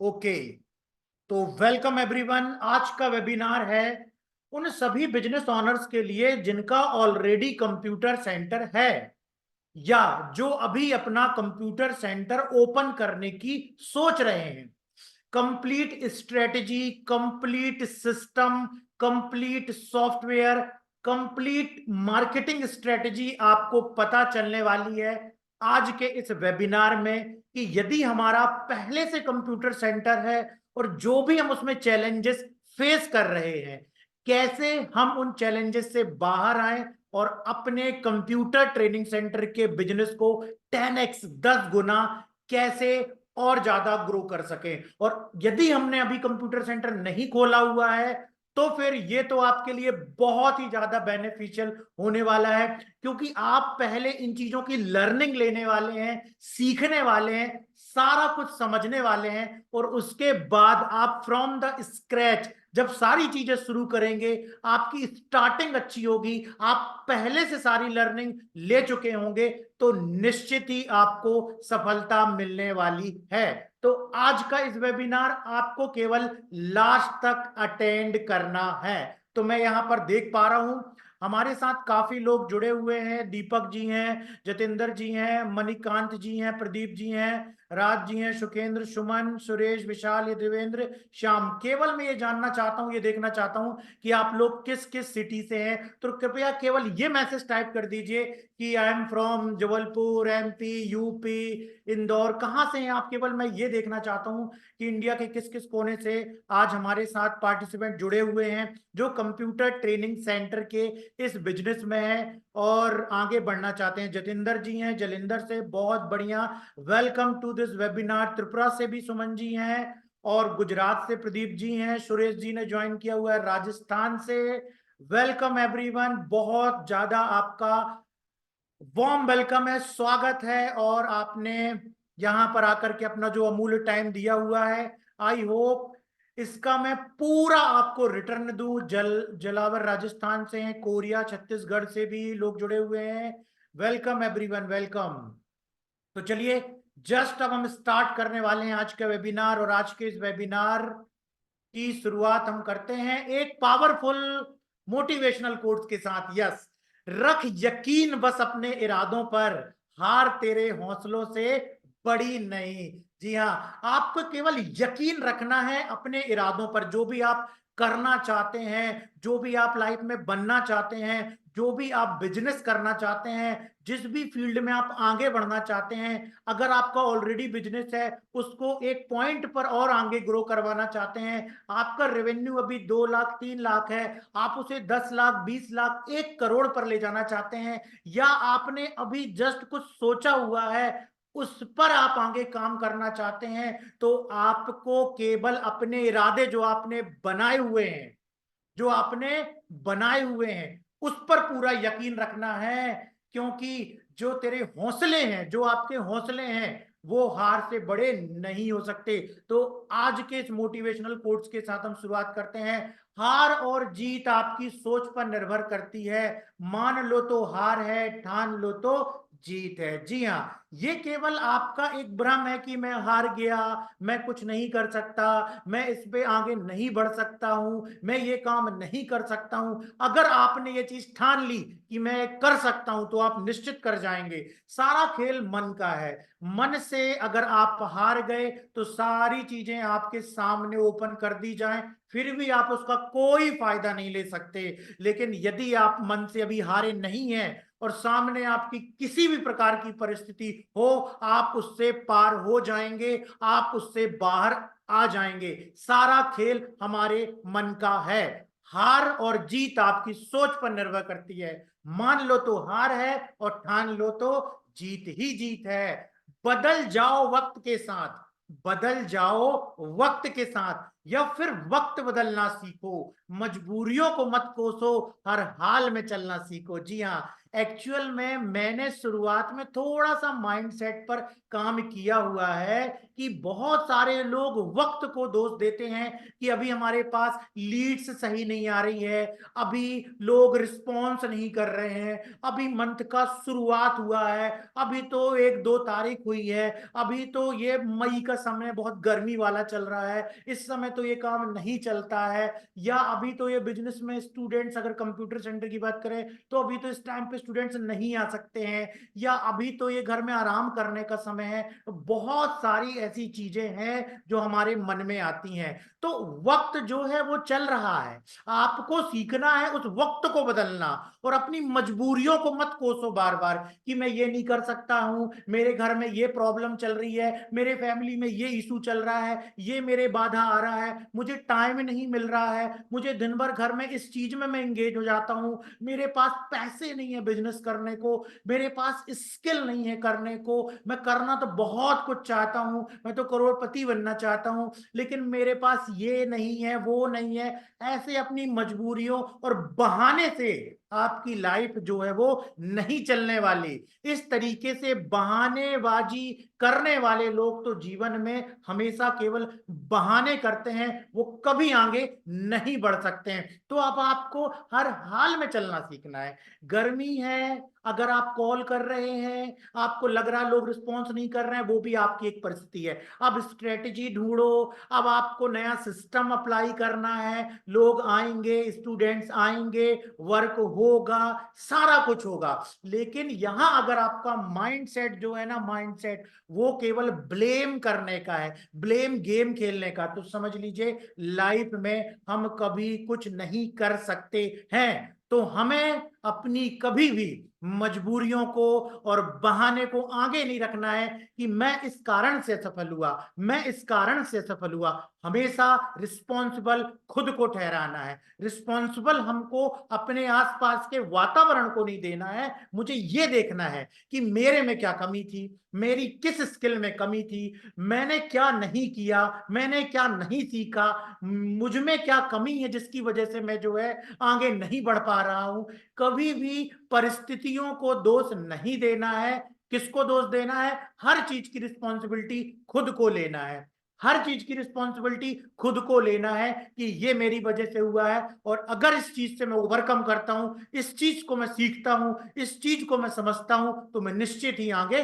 Okay, तो welcome everyone. आज का वेबिनार है उन सभी बिजनेस ओनर्स के लिए जिनका ऑलरेडी कंप्यूटर सेंटर है या जो अभी अपना कंप्यूटर सेंटर ओपन करने की सोच रहे हैं। Complete strategy, complete system, complete software, complete marketing strategy आपको पता चलने वाली है आज के इस वेबिनार में कि यदि हमारा पहले से कंप्यूटर सेंटर है और जो भी हम उसमें चैलेंजेस फेस कर रहे हैं, कैसे हम उन चैलेंजेस से बाहर आए और अपने कंप्यूटर ट्रेनिंग सेंटर के बिजनेस को 10x 10 गुना कैसे और ज्यादा ग्रो कर सके। और यदि हमने अभी कंप्यूटर सेंटर नहीं खोला हुआ है तो फिर ये तो आपके लिए बहुत ही ज्यादा बेनिफिशियल होने वाला है, क्योंकि आप पहले इन चीजों की लर्निंग लेने वाले हैं, सीखने वाले हैं, सारा कुछ समझने वाले हैं और उसके बाद आप फ्रॉम द स्क्रैच जब सारी चीजें शुरू करेंगे, आपकी स्टार्टिंग अच्छी होगी, आप पहले से सारी लर्निंग ले चुके होंगे, तो निश्चित ही आपको सफलता मिलने वाली है। तो आज का इस वेबिनार आपको केवल लास्ट तक अटेंड करना है। तो मैं यहां पर देख पा रहा हूं हमारे साथ काफी लोग जुड़े हुए हैं। दीपक जी हैं, जतेंद्र जी हैं, मणिकांत जी हैं, प्रदीप जी हैं, राज जी हैं, सुखेंद्र, सुमन, सुरेश, विशाल, ये देवेंद्र, श्याम। केवल मैं ये जानना चाहता हूं, ये देखना चाहता हूं कि आप लोग किस किस सिटी से हैं। तो कृपया केवल ये मैसेज टाइप कर दीजिए कि I am from Jabalpur, MP, UP, Indore. कहां से हैं आप? केवल मैं ये देखना चाहता हूं कि इंडिया के किस किस कोने से आज हमारे साथ पार्टिसिपेंट जुड़े हुए हैं जो कंप्यूटर ट्रेनिंग सेंटर के इस बिजनेस में है और आगे बढ़ना चाहते हैं। जतेंद्र जी हैं जलंधर से, बहुत बढ़िया, welcome to this webinar. Tripura से भी सुमन जी हैं और गुजरात से प्रदीप जी हैं। सुरेश जी ने ज्वाइन किया हुआ है राजस्थान से। वेलकम एवरीवन, बहुत ज्यादा आपका वार्म वेलकम है, स्वागत है। और आपने यहां पर आकर के अपना जो अमूल्य टाइम दिया हुआ है, आई होप इसका मैं पूरा आपको रिटर्न दूं। जलावर राजस्थान से हैं, कोरिया छत्तीसगढ़ से भी लोग जुड़े हुए हैं। Welcome everyone, welcome. तो चलिए, जस्ट अब हम स्टार्ट करने वाले हैं आज का वेबिनार। और आज के इस वेबिनार की शुरुआत हम करते हैं एक पावरफुल मोटिवेशनल कोट्स के साथ। यस, रख यकीन बस अपने इरादों पर, हार तेरे हौसलों से बड़ी नहीं। जी हाँ, आपको केवल यकीन रखना है अपने इरादों पर। जो भी आप करना चाहते हैं, जो भी आप लाइफ में बनना चाहते हैं, जो भी आप बिजनेस करना चाहते हैं, जिस भी फील्ड में आप आगे बढ़ना चाहते हैं, अगर आपका ऑलरेडी बिजनेस है उसको एक पॉइंट पर और आगे ग्रो करवाना चाहते हैं, आपका रेवेन्यू अभी 2 लाख 3 लाख है, आप उसे 10 लाख 20 लाख 1 करोड़ पर ले जाना चाहते हैं, या आपने अभी जस्ट कुछ सोचा हुआ है उस पर आप आगे काम करना चाहते हैं, तो आपको केवल अपने इरादे जो आपने बनाए हुए हैं, जो आपने बनाए हुए हैं उस पर पूरा यकीन रखना है। क्योंकि जो तेरे हौसले हैं, जो आपके हौसले हैं, वो हार से बड़े नहीं हो सकते। तो आज के इस मोटिवेशनल कोट्स के साथ हम शुरुआत करते हैं। हार और जीत आपकी सोच पर निर्भर करती है। मान लो तो हार है, ठान लो तो जीत है। जी हाँ, ये केवल आपका एक भ्रम है कि मैं हार गया, मैं कुछ नहीं कर सकता, मैं इस पे आगे नहीं बढ़ सकता हूं, मैं ये काम नहीं कर सकता हूं। अगर आपने ये चीज ठान ली कि मैं कर सकता हूं, तो आप निश्चित कर जाएंगे। सारा खेल मन का है। मन से अगर आप हार गए तो सारी चीजें आपके सामने ओपन कर दी जाएं, फिर भी आप उसका कोई फायदा नहीं ले सकते। लेकिन यदि आप मन से अभी हारे नहीं हैं और सामने आपकी किसी भी प्रकार की परिस्थिति हो, आप उससे पार हो जाएंगे, आप उससे बाहर आ जाएंगे। सारा खेल हमारे मन का है। हार और जीत आपकी सोच पर निर्भर करती है। मान लो तो हार है और ठान लो तो जीत ही जीत है। बदल जाओ वक्त के साथ, बदल जाओ वक्त के साथ, या फिर वक्त बदलना सीखो। मजबूरियों को मत कोसो, हर हाल में चलना सीखो। जी हाँ, एक्चुअल में मैंने शुरुआत में थोड़ा सा माइंडसेट पर काम किया हुआ है कि बहुत सारे लोग वक्त को दोष देते हैं कि अभी हमारे पास लीड्स सही नहीं आ रही है, अभी लोग रिस्पॉन्स नहीं कर रहे हैं, अभी मंथ का शुरुआत हुआ है, अभी तो 1-2 तारीख हुई है, अभी तो ये मई का समय बहुत गर्मी वाला चल रहा है, इस समय तो ये काम नहीं चलता है, या अभी तो ये बिजनेस में स्टूडेंट्स, अगर कंप्यूटर सेंटर की बात करें तो अभी तो इस टाइम पे स्टूडेंट्स नहीं आ सकते हैं, या अभी तो ये घर में आराम करने का समय है। बहुत सारी ऐसी चीजें हैं जो हमारे मन में आती हैं। तो वक्त जो है वो चल रहा है, आपको सीखना है उस वक्त को बदलना, और अपनी मजबूरियों को मत कोसो बार बार कि मैं ये नहीं कर सकता हूं, मेरे घर में ये प्रॉब्लम चल रही है, मेरे फैमिली में ये इशू चल रहा है, ये मेरे बाधा आ रहा है, मुझे टाइम नहीं मिल रहा है, मुझे दिन भर घर में इस चीज में मैं एंगेज हो जाता हूं, मेरे पास पैसे नहीं है बिजनेस करने को, मेरे पास स्किल नहीं है करने को, मैं करना तो बहुत कुछ चाहता हूं, मैं तो करोड़पति बनना चाहता हूं, लेकिन मेरे पास ये नहीं है, वो नहीं है। ऐसे अपनी मजबूरियों और बहाने से आपकी लाइफ जो है वो नहीं चलने वाली। इस तरीके से बहानेबाजी करने वाले लोग तो जीवन में हमेशा केवल बहाने करते हैं, वो कभी आगे नहीं बढ़ सकते हैं। तो अब आपको हर हाल में चलना सीखना है। गर्मी है, अगर आप कॉल कर रहे हैं, आपको लग रहा है लोग रिस्पॉन्स नहीं कर रहे हैं, वो भी आपकी एक परिस्थिति है। अब स्ट्रेटेजी ढूंढो, अब आपको नया सिस्टम अप्लाई करना है, लोग आएंगे, स्टूडेंट्स आएंगे, वर्क होगा, सारा कुछ होगा। लेकिन यहां अगर आपका माइंडसेट जो है ना, माइंडसेट वो केवल ब्लेम करने का है, ब्लेम गेम खेलने का, तो समझ लीजिए लाइफ में हम कभी कुछ नहीं कर सकते हैं। तो हमें अपनी कभी भी मजबूरियों को और बहाने को आगे नहीं रखना है कि मैं इस कारण से सफल हुआ, मैं इस कारण से सफल हुआ। हमेशा रिस्पॉन्सिबल खुद को ठहराना है। रिस्पॉन्सिबल हमको अपने आसपास के वातावरण को नहीं देना है, मुझे ये देखना है कि मेरे में क्या कमी थी, मेरी किस स्किल में कमी थी, मैंने क्या नहीं किया, मैंने क्या नहीं सीखा, मुझ में क्या कमी है जिसकी वजह से मैं जो है आगे नहीं बढ़ पा रहा हूं। कभी भी परिस्थितियों को दोष नहीं देना है। किसको दोष देना है? हर चीज की रिस्पॉन्सिबिलिटी खुद को लेना है। हर चीज की रिस्पॉन्सिबिलिटी खुद को लेना है कि ये मेरी वजह से हुआ है, और अगर इस चीज से मैं ओवरकम करता हूं, इस चीज को मैं सीखता हूं, इस चीज को मैं समझता हूं, तो मैं निश्चित ही आगे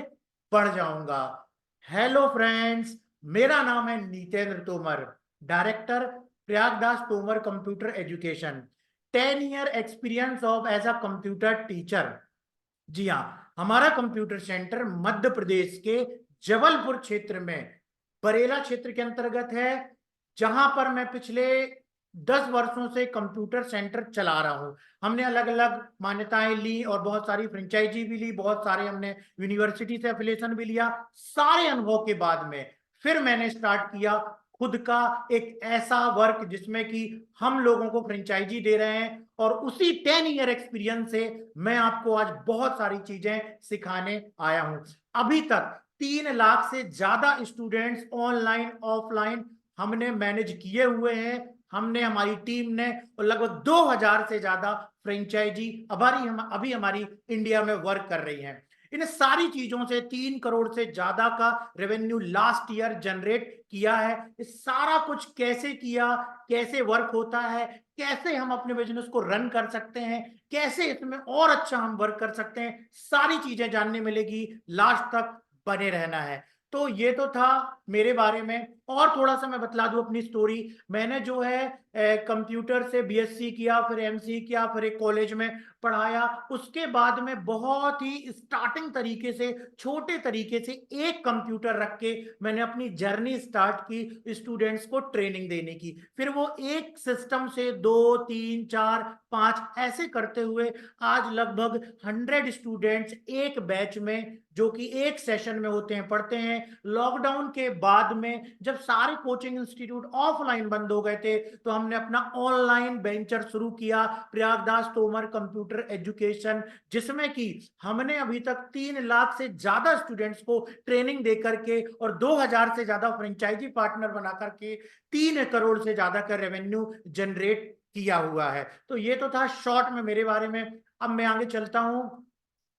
बढ़ जाऊंगा। हेलो फ्रेंड्स, मेरा नाम है Nitendra Tomar, director Prayagdas Tomar computer education, 10 year experience of as a computer teacher. जी हाँ, हमारा कंप्यूटर सेंटर मध्य प्रदेश के जबलपुर क्षेत्र में बरेला क्षेत्र के अंतर्गत है, जहां पर मैं पिछले 10 वर्षों से कंप्यूटर सेंटर चला रहा हूं। हमने अलग अलग मान्यताएं ली और बहुत सारी फ्रेंचाइजी भी ली, बहुत सारे हमने यूनिवर्सिटी से एफिलिएशन भी लिया। सारे अनुभव के बाद में फिर मैंने स्टार्ट किया खुद का एक ऐसा वर्क जिसमें कि हम लोगों को फ्रेंचाइजी दे रहे हैं, और उसी 10 ईयर एक्सपीरियंस से मैं आपको आज बहुत सारी चीजें सिखाने आया हूं। अभी तक 3 लाख से ज्यादा स्टूडेंट्स ऑनलाइन ऑफलाइन हमने मैनेज किए हुए हैं, हमने, हमारी टीम ने, और लगभग 2000 से ज्यादा फ्रेंचाइजी अभी हमारी इंडिया में वर्क कर रही हैं। इन सारी चीजों से 3 करोड़ से ज्यादा का रेवेन्यू लास्ट ईयर जनरेट किया है। इस सारा कुछ कैसे किया, कैसे वर्क होता है, कैसे हम अपने बिजनेस को रन कर सकते हैं, कैसे इसमें और अच्छा हम वर्क कर सकते हैं, सारी चीजें जानने मिलेगी। लास्ट तक बने रहना है। तो ये तो था मेरे बारे में, और थोड़ा सा मैं बतला दूं अपनी स्टोरी। मैंने जो है कंप्यूटर से बीएससी किया, फिर एमसी किया, फिर एक कॉलेज में पढ़ाया। उसके बाद में बहुत ही स्टार्टिंग तरीके से, छोटे तरीके से एक कंप्यूटर रख के मैंने अपनी जर्नी स्टार्ट की स्टूडेंट्स को ट्रेनिंग देने की। फिर वो एक सिस्टम से 2, 3, 4, 5 ऐसे करते हुए आज लगभग 100 स्टूडेंट्स एक बैच में, जो कि एक सेशन में होते हैं, पढ़ते हैं। लॉकडाउन के बाद में जब सारे कोचिंग इंस्टीट्यूट ऑफलाइन बंद हो गए थे, तो हमने अपना ऑनलाइन वेंचर शुरू किया, प्रयागदास तोमर कंप्यूटर एजुकेशन, जिसमें कि हमने अभी तक 3 लाख से ज्यादा स्टूडेंट्स को ट्रेनिंग दे करके और 2000 से ज्यादा फ्रेंचाइजी पार्टनर बना करके 3 करोड़ से ज्यादा का रेवेन्यू जनरेट किया हुआ है। तो ये तो था शॉर्ट में मेरे बारे में। अब मैं आगे चलता हूं।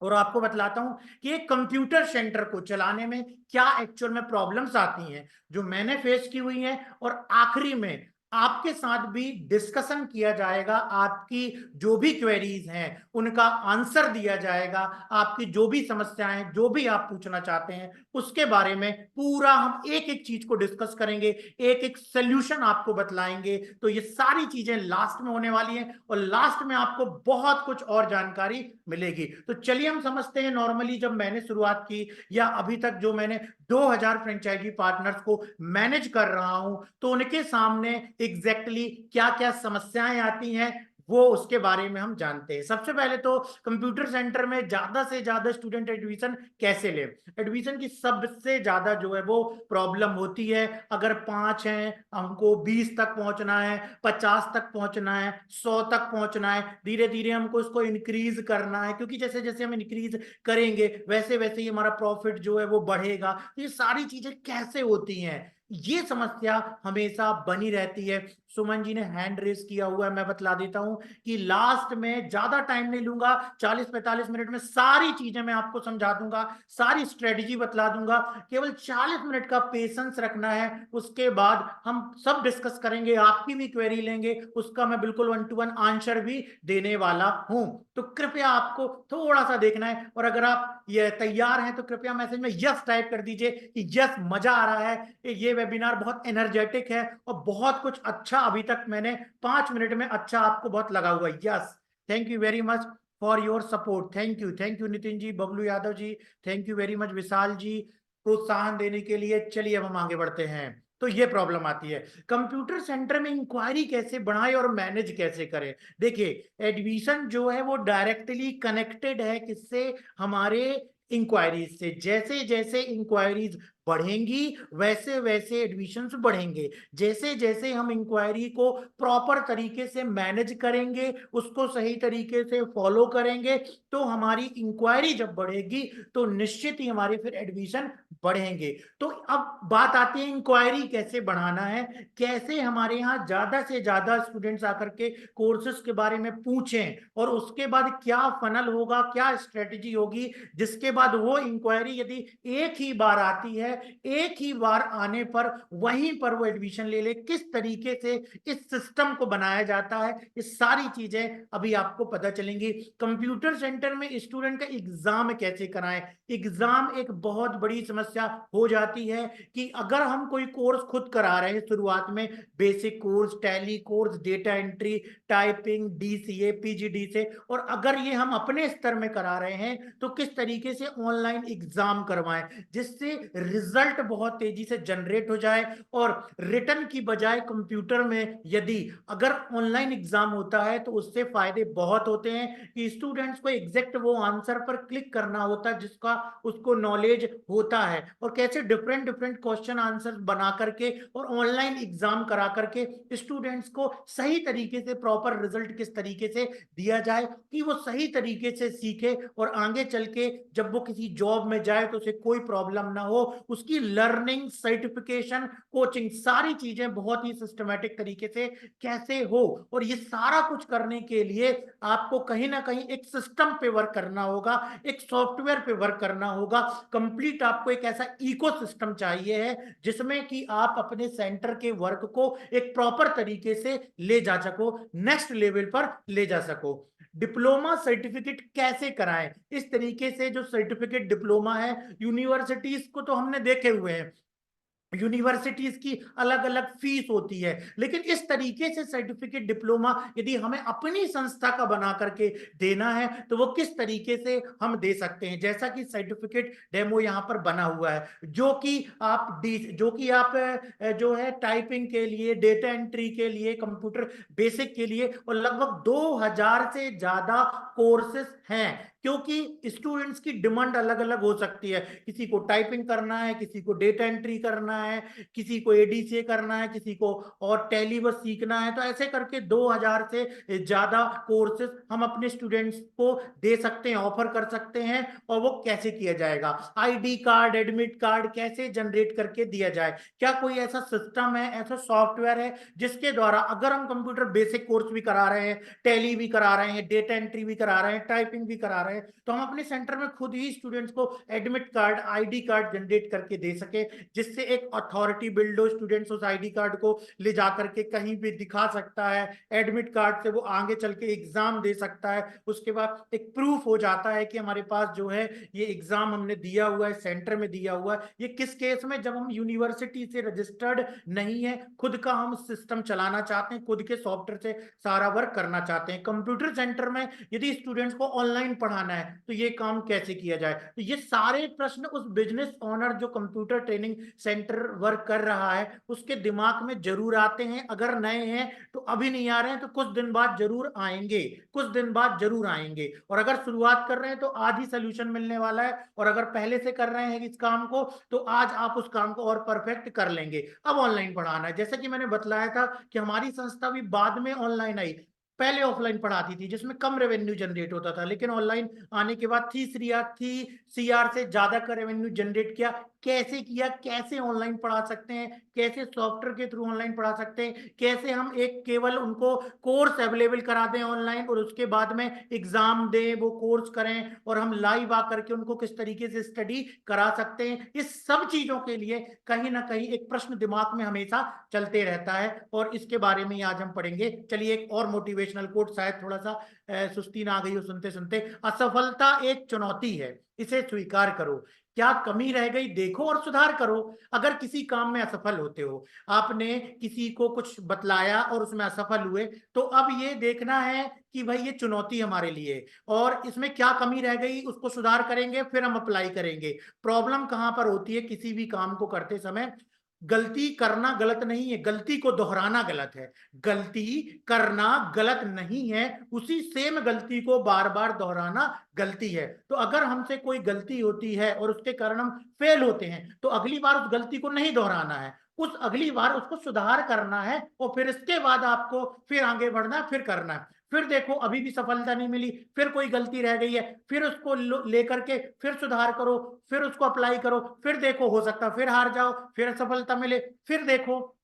और आपको बतलाता हूं कि एक कंप्यूटर सेंटर को चलाने में क्या एक्चुअल में प्रॉब्लम्स आती हैं जो मैंने फेस की हुई हैं, और आखिरी में आपके साथ भी डिस्कशन किया जाएगा, आपकी जो भी क्वेरीज हैं उनका आंसर दिया जाएगा, आपकी जो भी समस्याएं, जो भी आप पूछना चाहते हैं उसके बारे में पूरा हम एक एक चीज को डिस्कस करेंगे, एक एक सोल्यूशन आपको बतलाएंगे। तो ये सारी चीजें लास्ट में होने वाली हैं और लास्ट में आपको बहुत कुछ और जानकारी मिलेगी। तो चलिए हम समझते हैं, नॉर्मली जब मैंने शुरुआत की या अभी तक जो मैंने 2000 फ्रेंचाइजी पार्टनर्स को मैनेज कर रहा हूं, तो उनके सामने एग्जैक्टली क्या क्या समस्याएं आती हैं वो उसके बारे में हम जानते हैं। सबसे पहले तो कंप्यूटर सेंटर में ज्यादा से ज्यादा स्टूडेंट एडमिशन कैसे ले। एडमिशन की सबसे ज्यादा जो है वो प्रॉब्लम होती है, अगर 5 हैं हमको 20 तक पहुंचना है, 50 तक पहुंचना है, 100 तक पहुंचना है, धीरे धीरे हमको इसको इंक्रीज करना है, क्योंकि जैसे जैसे हम इंक्रीज करेंगे वैसे वैसे ही हमारा प्रॉफिट जो है वो बढ़ेगा। तो ये सारी चीजें कैसे होती हैं, ये समस्या हमेशा बनी रहती है। सुमन जी ने हैंड रेस किया हुआ है, मैं बतला देता हूं कि लास्ट में ज्यादा टाइम नहीं लूंगा, 40-45 मिनट में सारी चीजें मैं आपको समझा दूंगा, सारी स्ट्रेटजी बतला दूंगा। केवल 40 मिनट का पेशेंस रखना है, उसके बाद हम सब डिस्कस करेंगे, आपकी भी क्वेरी लेंगे, उसका मैं बिल्कुल 1 to 1 आंसर भी देने वाला हूं। तो कृपया आपको थोड़ा सा देखना है, और अगर आप ये तैयार हैं तो कृपया मैसेज में यस टाइप कर दीजिए कि यस, मजा आ रहा है, ये वेबिनार बहुत एनर्जेटिक है और बहुत कुछ अच्छा अभी तक मैंने 5 मिनट में अच्छा आपको बहुत लगा हुआ। Yes, thank you very much for your support. Thank you Nitin ji, Bablu Yadav ji, thank you very much Vishal ji, प्रोत्साहन देने के लिए। चलिए अब हम आगे बढ़ते हैं। तो ये प्रॉब्लम आती है, कंप्यूटर सेंटर में इंक्वायरी कैसे बढ़ाएं और मैनेज कैसे करें। देखिए, एडमिशन जो है वो डायरेक्टली कनेक्टेड है किससे, हमारे इंक्वायरीज से। जैसे जैसे इंक्वायरीज बढ़ेंगी वैसे वैसे एडमिशन्स बढ़ेंगे। जैसे जैसे हम इंक्वायरी को प्रॉपर तरीके से मैनेज करेंगे, उसको सही तरीके से फॉलो करेंगे, तो हमारी इंक्वायरी जब बढ़ेगी तो निश्चित ही हमारे फिर एडमिशन बढ़ेंगे। तो अब बात आती है इंक्वायरी कैसे बढ़ाना है, कैसे हमारे यहाँ ज्यादा से ज्यादा स्टूडेंट्स आकर के कोर्सेज के बारे में पूछें, और उसके बाद क्या फनल होगा, क्या स्ट्रेटेजी होगी, जिसके बाद वो इंक्वायरी यदि एक ही बार आती है, एक ही बार आने पर वहीं पर वो एडमिशन ले ले, किस तरीके से इस सिस्टम को बनाया जाता है, ये सारी चीजें अभी आपको पता चलेंगी। कंप्यूटर सेंटर में स्टूडेंट का एग्जाम कैसे कराएं। एग्जाम एक बहुत बड़ी समस्या हो जाती है कि अगर हम कोई कोर्स खुद करा रहे हैं शुरुआत में, basic course, tally course, data entry, typing, DCA, PGDCA, और अगर ये हम अपने स्तर में करा रहे हैं तो किस तरीके से ऑनलाइन एग्जाम करवाएं जिससे रिजल्ट बहुत तेजी से जनरेट हो जाए। और रिटर्न की बजाय कंप्यूटर में यदि अगर ऑनलाइन एग्जाम होता है तो उससे फायदे बहुत होते हैं कि स्टूडेंट्स को एग्जैक्ट वो आंसर पर क्लिक करना होता है जिसका उसको नॉलेज होता है, और कैसे डिफरेंट डिफरेंट क्वेश्चन आंसर बना करके और ऑनलाइन एग्जाम करा करके स्टूडेंट्स को सही तरीके से प्रॉपर रिजल्ट किस तरीके से दिया जाए कि वो सही तरीके से सीखे, और आगे चल के जब वो किसी जॉब में जाए तो उसे कोई प्रॉब्लम ना हो। उसकी लर्निंग, सर्टिफिकेशन, कोचिंग, सारी चीजें बहुत ही सिस्टमेटिक तरीके से कैसे हो, और ये सारा कुछ करने के लिए आपको कहीं ना कहीं एक सिस्टम पे वर्क करना होगा, एक सॉफ्टवेयर पे वर्क करना होगा। कंप्लीट आपको एक ऐसा इकोसिस्टम चाहिए है जिसमें कि आप अपने सेंटर के वर्क को एक प्रॉपर तरीके से ले जा सको, नेक्स्ट लेवल पर ले जा सको। डिप्लोमा सर्टिफिकेट कैसे कराएं, इस तरीके से जो सर्टिफिकेट डिप्लोमा है, यूनिवर्सिटीज को तो हमने देखे हुए हैं, यूनिवर्सिटीज की अलग अलग फीस होती है, लेकिन इस तरीके से सर्टिफिकेट डिप्लोमा यदि हमें अपनी संस्था का बना करके देना है तो वो किस तरीके से हम दे सकते हैं। जैसा कि सर्टिफिकेट डेमो यहाँ पर बना हुआ है, जो कि आप जो है टाइपिंग के लिए, डेटा एंट्री के लिए, कंप्यूटर बेसिक के लिए, और लगभग 2000 से ज्यादा कोर्सेस हैं, क्योंकि स्टूडेंट्स की डिमांड अलग अलग हो सकती है। किसी को टाइपिंग करना है, किसी को डेटा एंट्री करना है, किसी को एडीसीए करना है, किसी को और टैली बस सीखना है, तो ऐसे करके 2000 से ज्यादा कोर्सेज हम अपने स्टूडेंट्स को दे सकते हैं, ऑफर कर सकते हैं। और वो कैसे किया जाएगा, आईडी कार्ड, एडमिट कार्ड कैसे जनरेट करके दिया जाए, क्या कोई ऐसा सिस्टम है, ऐसा सॉफ्टवेयर है जिसके द्वारा अगर हम कंप्यूटर बेसिक कोर्स भी करा रहे हैं, टैली भी करा रहे हैं, डेटा एंट्री भी करा रहे हैं, टाइपिंग भी करा रहे हैं, है, तो हम अपने सेंटर में खुद ही स्टूडेंट्स को admit card, ID card generate करके दे सके, जिससे एक अथॉरिटी बिल्ड हो। स्टूडेंट्स उस आईडी कार्ड को ले जाकर के कहीं भी दिखा सकता है, एडमिट कार्ड से वो आगे चल के एग्जाम दे सकता है। उसके बाद एक प्रूफ हो जाता है कि हमारे पास जो है ये एग्जाम हमने दिया हुआ है, सेंटर में दिया हुआ है। ये किस केस में? जब हम यूनिवर्सिटी से रजिस्टर्ड नहीं है, खुद का हम सिस्टम चलाना चाहते हैं, खुद के सॉफ्टवेयर से सारा वर्क करना चाहते हैं। कंप्यूटर सेंटर में यदि स्टूडेंट्स को ऑनलाइन पढ़ाना है तो ये काम कैसे किया जाए? तो ये सारे प्रश्न उस बिजनेस ओनर जो कंप्यूटर ट्रेनिंग सेंटर वर्क कर रहा है उसके दिमाग में जरूर आते हैं। अगर नए हैं तो अभी नहीं आ रहे हैं, तो कुछ दिन बाद जरूर आएंगे, कुछ दिन बाद जरूर आएंगे। और अगर शुरुआत कर रहे हैं तो आज ही सोल्यूशन मिलने वाला है, और अगर पहले से कर रहे हैं इस काम को तो आज आप उस काम को और परफेक्ट कर लेंगे। अब ऑनलाइन पढ़ाना है, जैसे कि मैंने बतलाया था कि हमारी संस्था भी बाद में ऑनलाइन आई, पहले ऑफलाइन पढ़ाती थी जिसमें कम रेवेन्यू जनरेट होता था, लेकिन ऑनलाइन आने के बाद 3 CR से ज्यादा का रेवेन्यू जनरेट किया। कैसे किया? कैसे ऑनलाइन पढ़ा सकते हैं, कैसे सॉफ्टवेयर के थ्रू ऑनलाइन पढ़ा सकते हैं, कैसे हम एक केवल उनको कोर्स अवेलेबल करा दें ऑनलाइन और उसके बाद में एग्जाम दें, वो कोर्स करें, और हम लाइव आकर के उनको किस तरीके से स्टडी करा सकते हैं। इस सब चीजों के लिए कहीं ना कहीं एक प्रश्न दिमाग में हमेशा चलते रहता है, और इसके बारे में आज हम पढ़ेंगे। चलिए एक और मोटिवेशनल कोट, शायद थोड़ा सा सुस्ती ना आ गई हो सुनते सुनते। असफलता एक चुनौती है, इसे स्वीकार करो। क्या कमी रह गई देखो और सुधार करो। अगर किसी काम में असफल होते हो, आपने किसी को कुछ बतलाया और उसमें असफल हुए, तो अब ये देखना है कि भाई ये चुनौती हमारे लिए, और इसमें क्या कमी रह गई उसको सुधार करेंगे, फिर हम अप्लाई करेंगे। प्रॉब्लम कहां पर होती है? किसी भी काम को करते समय गलती करना गलत नहीं है, गलती को दोहराना गलत है। गलती करना गलत नहीं है, उसी सेम गलती को बार बार दोहराना गलती है। तो अगर हमसे कोई गलती होती है और उसके कारण हम फेल होते हैं, तो अगली बार उस गलती को नहीं दोहराना है, उस अगली बार उसको सुधार करना है, और फिर इसके बाद आपको फिर आगे बढ़ना है, फिर करना है। फिर देखो अभी भी सफलता नहीं मिली, फिर कोई गलती रह गई है, फिर उसको लेकर के फिर सुधार करो, फिर उसको अप्लाई करो, फिर देखो हो सकता है फिर हार जाओ, फिर सफलता मिले, फिर देखो।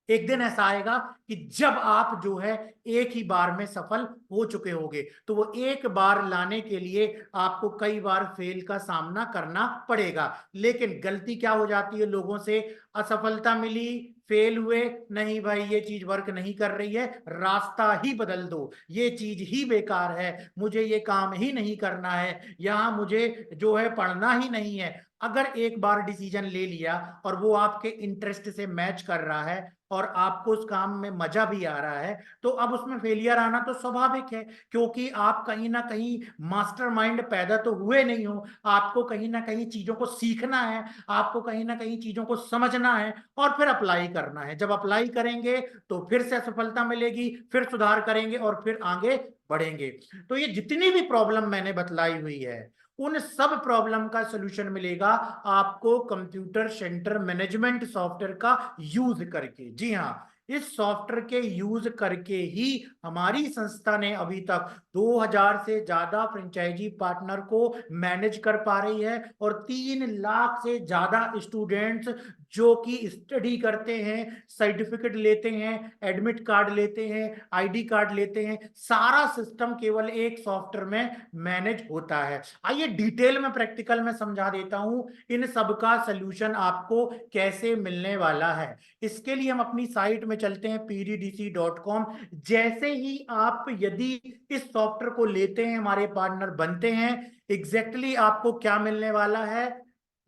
एक दिन ऐसा आएगा कि जब आप जो है एक ही बार में सफल हो चुके होंगे, तो वो एक बार लाने के लिए आपको कई बार फेल का सामना करना पड़ेगा। लेकिन गलती क्या हो जाती है लोगों से? असफलता मिली, फेल हुए, नहीं भाई ये चीज वर्क नहीं कर रही है, रास्ता ही बदल दो, ये चीज ही बेकार है, मुझे ये काम ही नहीं करना है, यहां मुझे जो है पढ़ना ही नहीं है। अगर एक बार डिसीजन ले लिया और वो आपके इंटरेस्ट से मैच कर रहा है और आपको उस काम में मजा भी आ रहा है, तो अब उसमें फेलियर आना तो स्वाभाविक है, क्योंकि आप कहीं ना कहीं मास्टरमाइंड पैदा तो हुए नहीं हो। आपको कहीं ना कहीं चीजों को सीखना है, आपको कहीं ना कहीं चीजों को समझना है, और फिर अप्लाई करना है। जब अप्लाई करेंगे तो फिर से सफलता मिलेगी, फिर सुधार करेंगे और फिर आगे बढ़ेंगे। तो ये जितनी भी प्रॉब्लम मैंने बतलाई हुई है, उन सब प्रॉब्लम का सलूशन मिलेगा आपको कंप्यूटर सेंटर मैनेजमेंट सॉफ्टवेयर का यूज करके। जी हाँ, इस सॉफ्टवेयर के यूज करके ही हमारी संस्था ने अभी तक 2000 से ज्यादा फ्रेंचाइजी पार्टनर को मैनेज कर पा रही है, और 3 लाख से ज्यादा स्टूडेंट्स जो कि स्टडी करते हैं, सर्टिफिकेट लेते हैं, एडमिट कार्ड लेते हैं, आईडी कार्ड लेते हैं, सारा सिस्टम केवल एक सॉफ्टवेयर में मैनेज होता है। आइए डिटेल में प्रैक्टिकल में समझा देता हूं इन सब का सलूशन आपको कैसे मिलने वाला है। इसके लिए हम अपनी साइट में चलते हैं pddc.com। जैसे ही आप यदि इस सॉफ्टवेयर को लेते हैं, हमारे पार्टनर बनते हैं, एग्जैक्टली आपको क्या मिलने वाला है?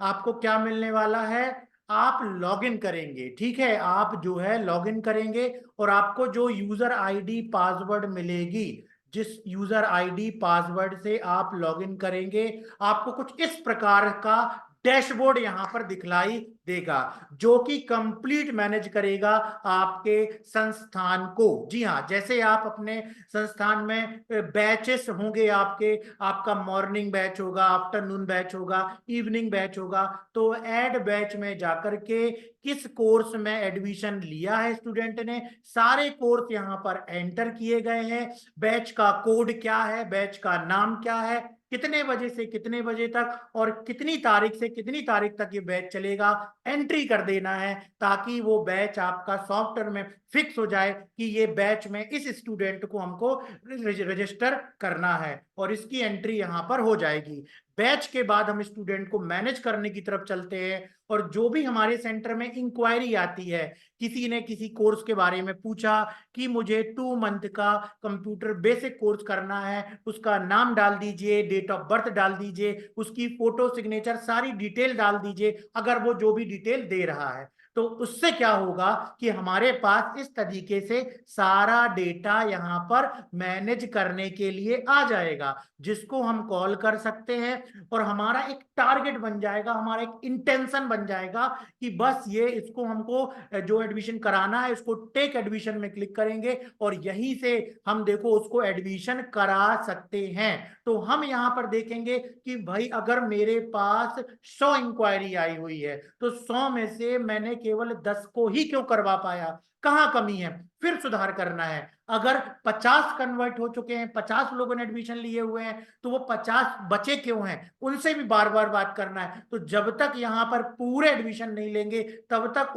आपको क्या मिलने वाला है? आप लॉगिन करेंगे, ठीक है, आप जो है लॉगिन करेंगे, और आपको जो यूजर आईडी पासवर्ड मिलेगी, जिस यूजर आईडी पासवर्ड से आप लॉगिन करेंगे, आपको कुछ इस प्रकार का डैशबोर्ड यहां पर दिखलाई देगा, जो कि कंप्लीट मैनेज करेगा आपके संस्थान को। जी हाँ, जैसे आप अपने संस्थान में बैचेस होंगे आपके, आपका मॉर्निंग बैच होगा, आफ्टरनून बैच होगा, इवनिंग बैच होगा, तो ऐड बैच में जाकर के किस कोर्स में एडमिशन लिया है स्टूडेंट ने, सारे कोर्स यहाँ पर एंटर किए गए हैं। बैच का कोड क्या है, बैच का नाम क्या है, कितने बजे से कितने बजे तक और कितनी तारीख से कितनी तारीख तक ये बैच चलेगा, एंट्री कर देना है, ताकि वो बैच आपका सॉफ्टवेयर में फिक्स हो जाए कि ये बैच में इस स्टूडेंट को हमको रजिस्टर करना है, और इसकी एंट्री यहाँ पर हो जाएगी। बैच के बाद हम स्टूडेंट को मैनेज करने की तरफ चलते हैं, और जो भी हमारे सेंटर में इंक्वायरी आती है, किसी ने किसी कोर्स के बारे में पूछा कि मुझे 2 मंथ का कंप्यूटर बेसिक कोर्स करना है, उसका नाम डाल दीजिए, डेट ऑफ बर्थ डाल दीजिए, उसकी फोटो सिग्नेचर सारी डिटेल डाल दीजिए, अगर वो जो भी डिटेल दे रहा है, तो उससे क्या होगा कि हमारे पास इस तरीके से सारा डेटा यहाँ पर मैनेज करने के लिए आ जाएगा, जिसको हम कॉल कर सकते हैं, और हमारा एक टारगेट बन जाएगा, हमारा एक इंटेंशन बन जाएगा कि बस ये इसको हमको जो एडमिशन कराना है इसको टेक एडमिशन में क्लिक करेंगे, और यहीं से हम देखो उसको एडमिशन करा सकते हैं। तो हम यहाँ पर देखेंगे कि भाई अगर मेरे पास 100 इंक्वायरी आई हुई है, तो 100 में से मैंने केवल 10 को ही क्यों करवा पाया, कहाँ कमी है, फिर सुधार करना है। अगर 50 कन्वर्ट हो चुके हैं, 50 लोगों ने एडमिशन लिए हुए हैं, तो वो 50 बचे क्यों हैं, उनसे भी बार बार बात करना है। तो जब तक यहाँ पर पूरे एडमिशन नहीं लेंगे, तब तक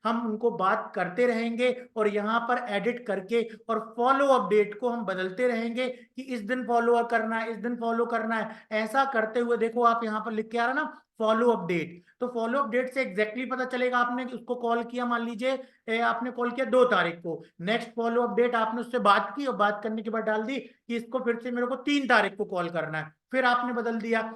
हम उनको बात करते रहेंगे, और यहाँ पर एडिट करके और फॉलो अपडेट को हम बदलते रहेंगे कि इस दिन फॉलो करना है, इस दिन फॉलो करना है। ऐसा करते हुए देखो आप यहाँ पर लिख के आ रहा ना, फॉलो अपडेट, तो फॉलो अपडेट से एग्जैक्टली पता चलेगा, आपने उसको कॉल किया, मान लीजिए आपने कॉल किया 2 तारीख को, नेक्स्ट फॉलो अपडेट आपने उससे बात की, और बात करने के बाद डाल दी कि इसको फिर से मेरे को 3 तारीख को कॉल करना है, फिर आपने बदल दिया।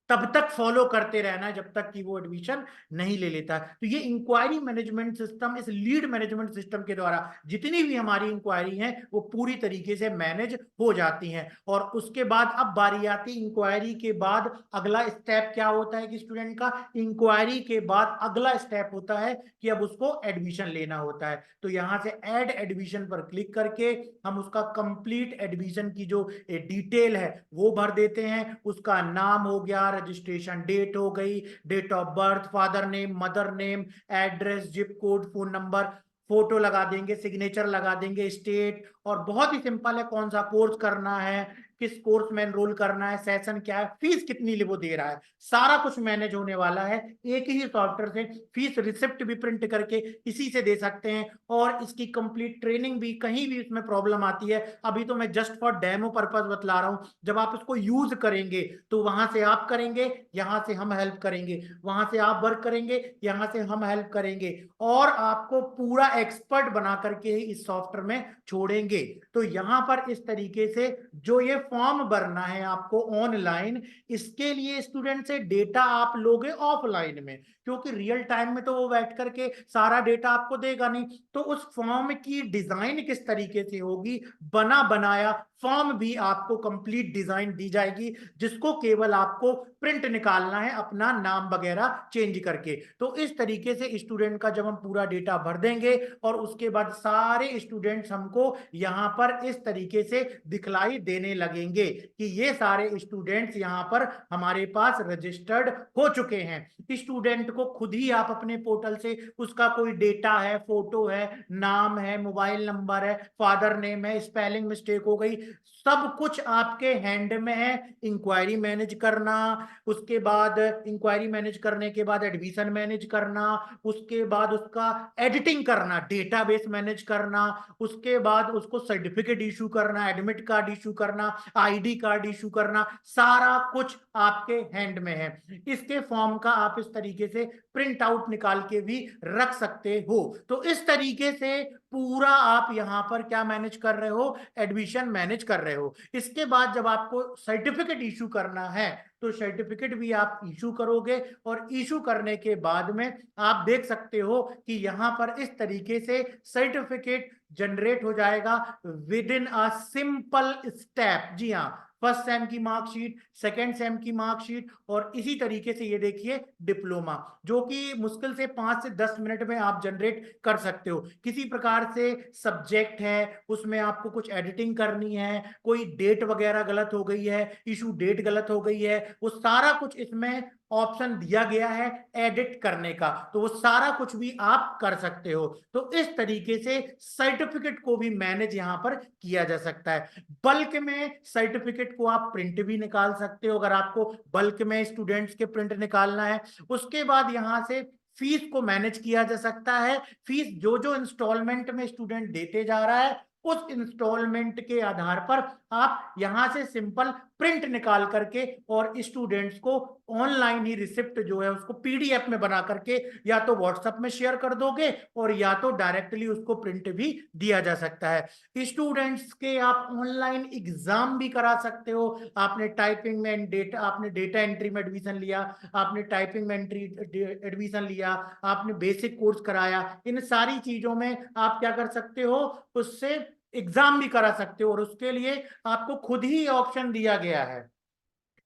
तब तक फॉलो करते रहना है जब तक कि वो एडमिशन नहीं ले लेता है। तो ये इंक्वायरी मैनेजमेंट सिस्टम, इस लीड मैनेजमेंट सिस्टम के द्वारा जितनी भी हमारी इंक्वायरी हैं वो पूरी तरीके से मैनेज हो जाती हैं। और उसके बाद अब बारी आती है इंक्वायरी के बाद अगला स्टेप क्या होता है कि स्टूडेंट का, इंक्वायरी के बाद अगला स्टेप होता है कि अब उसको एडमिशन लेना होता है। तो यहाँ से ऐड एडमिशन पर क्लिक करके हम उसका कंप्लीट एडमिशन की जो डिटेल है वो भर देते हैं। उसका नाम हो गया, रजिस्ट्रेशन डेट हो गई, date of birth, father name, mother name, address, zip code, phone number, photo लगा देंगे, सिग्नेचर लगा देंगे, स्टेट, और बहुत ही सिंपल है, कौन सा कोर्स करना है, किस कोर्स में एनरोल करना है, सेशन क्या है, फीस कितनी वो दे रहा है, सारा कुछ मैनेज होने वाला है एक ही सॉफ्टवेयर से। फीस रिसिप्ट भी प्रिंट करके इसी से दे सकते हैं, और इसकी कंप्लीट ट्रेनिंग भी, कहीं भी इसमें प्रॉब्लम आती है, अभी तो मैं जस्ट फॉर डेमो पर्पस बतला रहा हूं, जब आप इसको यूज करेंगे तो वहां से आप करेंगे, यहां से हम हेल्प करेंगे, वहां से आप वर्क करेंगे, यहां से हम हेल्प करेंगे, और आपको पूरा एक्सपर्ट बना करके ही इस सॉफ्टवेयर में छोड़ेंगे। तो यहां पर इस तरीके से जो ये फॉर्म भरना है आपको ऑनलाइन, इसके लिए स्टूडेंट से डेटा आप लोगे ऑफलाइन में, क्योंकि रियल टाइम में तो वो बैठ करके सारा डेटा आपको देगा नहीं। तो उस फॉर्म की डिजाइन किस तरीके से होगी, बना बनाया फॉर्म भी आपको कंप्लीट डिजाइन दी जाएगी, जिसको केवल आपको प्रिंट निकालना है अपना नाम वगैरह चेंज करके। तो इस तरीके से स्टूडेंट का जब हम पूरा डेटा भर देंगे, और उसके बाद सारे स्टूडेंट्स हमको यहाँ पर इस तरीके से दिखलाई देने लगेंगे कि ये सारे स्टूडेंट्स यहाँ पर हमारे पास रजिस्टर्ड हो चुके हैं। स्टूडेंट को खुद ही आप अपने पोर्टल से उसका कोई डेटा है, फोटो है, नाम है, मोबाइल नंबर है, फादर नेम है, स्पेलिंग मिस्टेक हो गई, सब कुछ आपके हैंड में है। इंक्वायरी मैनेज करना, उसके बाद इंक्वायरी मैनेज करने के बाद एडमिशन मैनेज करना, उसके बाद उसका एडिटिंग करना, डेटाबेस मैनेज करना, उसके बाद उसको सर्टिफिकेट इशू करना, एडमिट कार्ड इशू करना, आईडी कार्ड इशू करना, सारा कुछ आपके हैंड में है। इसके फॉर्म का आप इस तरीके से प्रिंट आउट निकाल के भी रख सकते हो। तो इस तरीके से पूरा आप यहां पर क्या मैनेज कर रहे हो, एडमिशन मैनेज कर रहे हो। इसके बाद जब आपको सर्टिफिकेट इशू करना है, तो सर्टिफिकेट भी आप इशू करोगे, और इशू करने के बाद में आप देख सकते हो कि यहां पर इस तरीके से सर्टिफिकेट जनरेट हो जाएगा within a simple step. जी हाँ, फर्स्ट सेम की मार्कशीट, सेकेंड सेम की मार्कशीट, और इसी तरीके से ये देखिए डिप्लोमा, जो कि मुश्किल से 5 से 10 मिनट में आप जनरेट कर सकते हो। किसी प्रकार से सब्जेक्ट है, उसमें आपको कुछ एडिटिंग करनी है, कोई डेट वगैरह गलत हो गई है, इशू डेट गलत हो गई है, वो सारा कुछ इसमें ऑप्शन दिया गया है एडिट करने का, तो वो सारा कुछ भी आप कर सकते हो। तो इस तरीके से सर्टिफिकेट को भी मैनेज यहां पर किया जा सकता है। बल्क में सर्टिफिकेट को आप प्रिंट भी निकाल सकते हो, अगर आपको बल्क में स्टूडेंट्स के प्रिंट निकालना है। उसके बाद यहां से फीस को मैनेज किया जा सकता है। फीस जो जो इंस्टॉलमेंट में स्टूडेंट देते जा रहा है, उस इंस्टॉलमेंट के आधार पर आप यहां से सिंपल प्रिंट निकाल करके और स्टूडेंट्स को ऑनलाइन ही रिसिप्ट जो है उसको पीडीएफ में बना करके या तो व्हाट्सएप में शेयर कर दोगे और या तो डायरेक्टली उसको प्रिंट भी दिया जा सकता है। स्टूडेंट्स के आप ऑनलाइन एग्जाम भी करा सकते हो। आपने टाइपिंग में डेटा, आपने डेटा एंट्री में एडमिशन लिया, आपने टाइपिंग में एंट्री एडमिशन लिया, आपने बेसिक कोर्स कराया, इन सारी चीजों में आप क्या कर सकते हो, उससे एग्जाम भी करा सकते हो। और उसके लिए आपको खुद ही ऑप्शन दिया गया है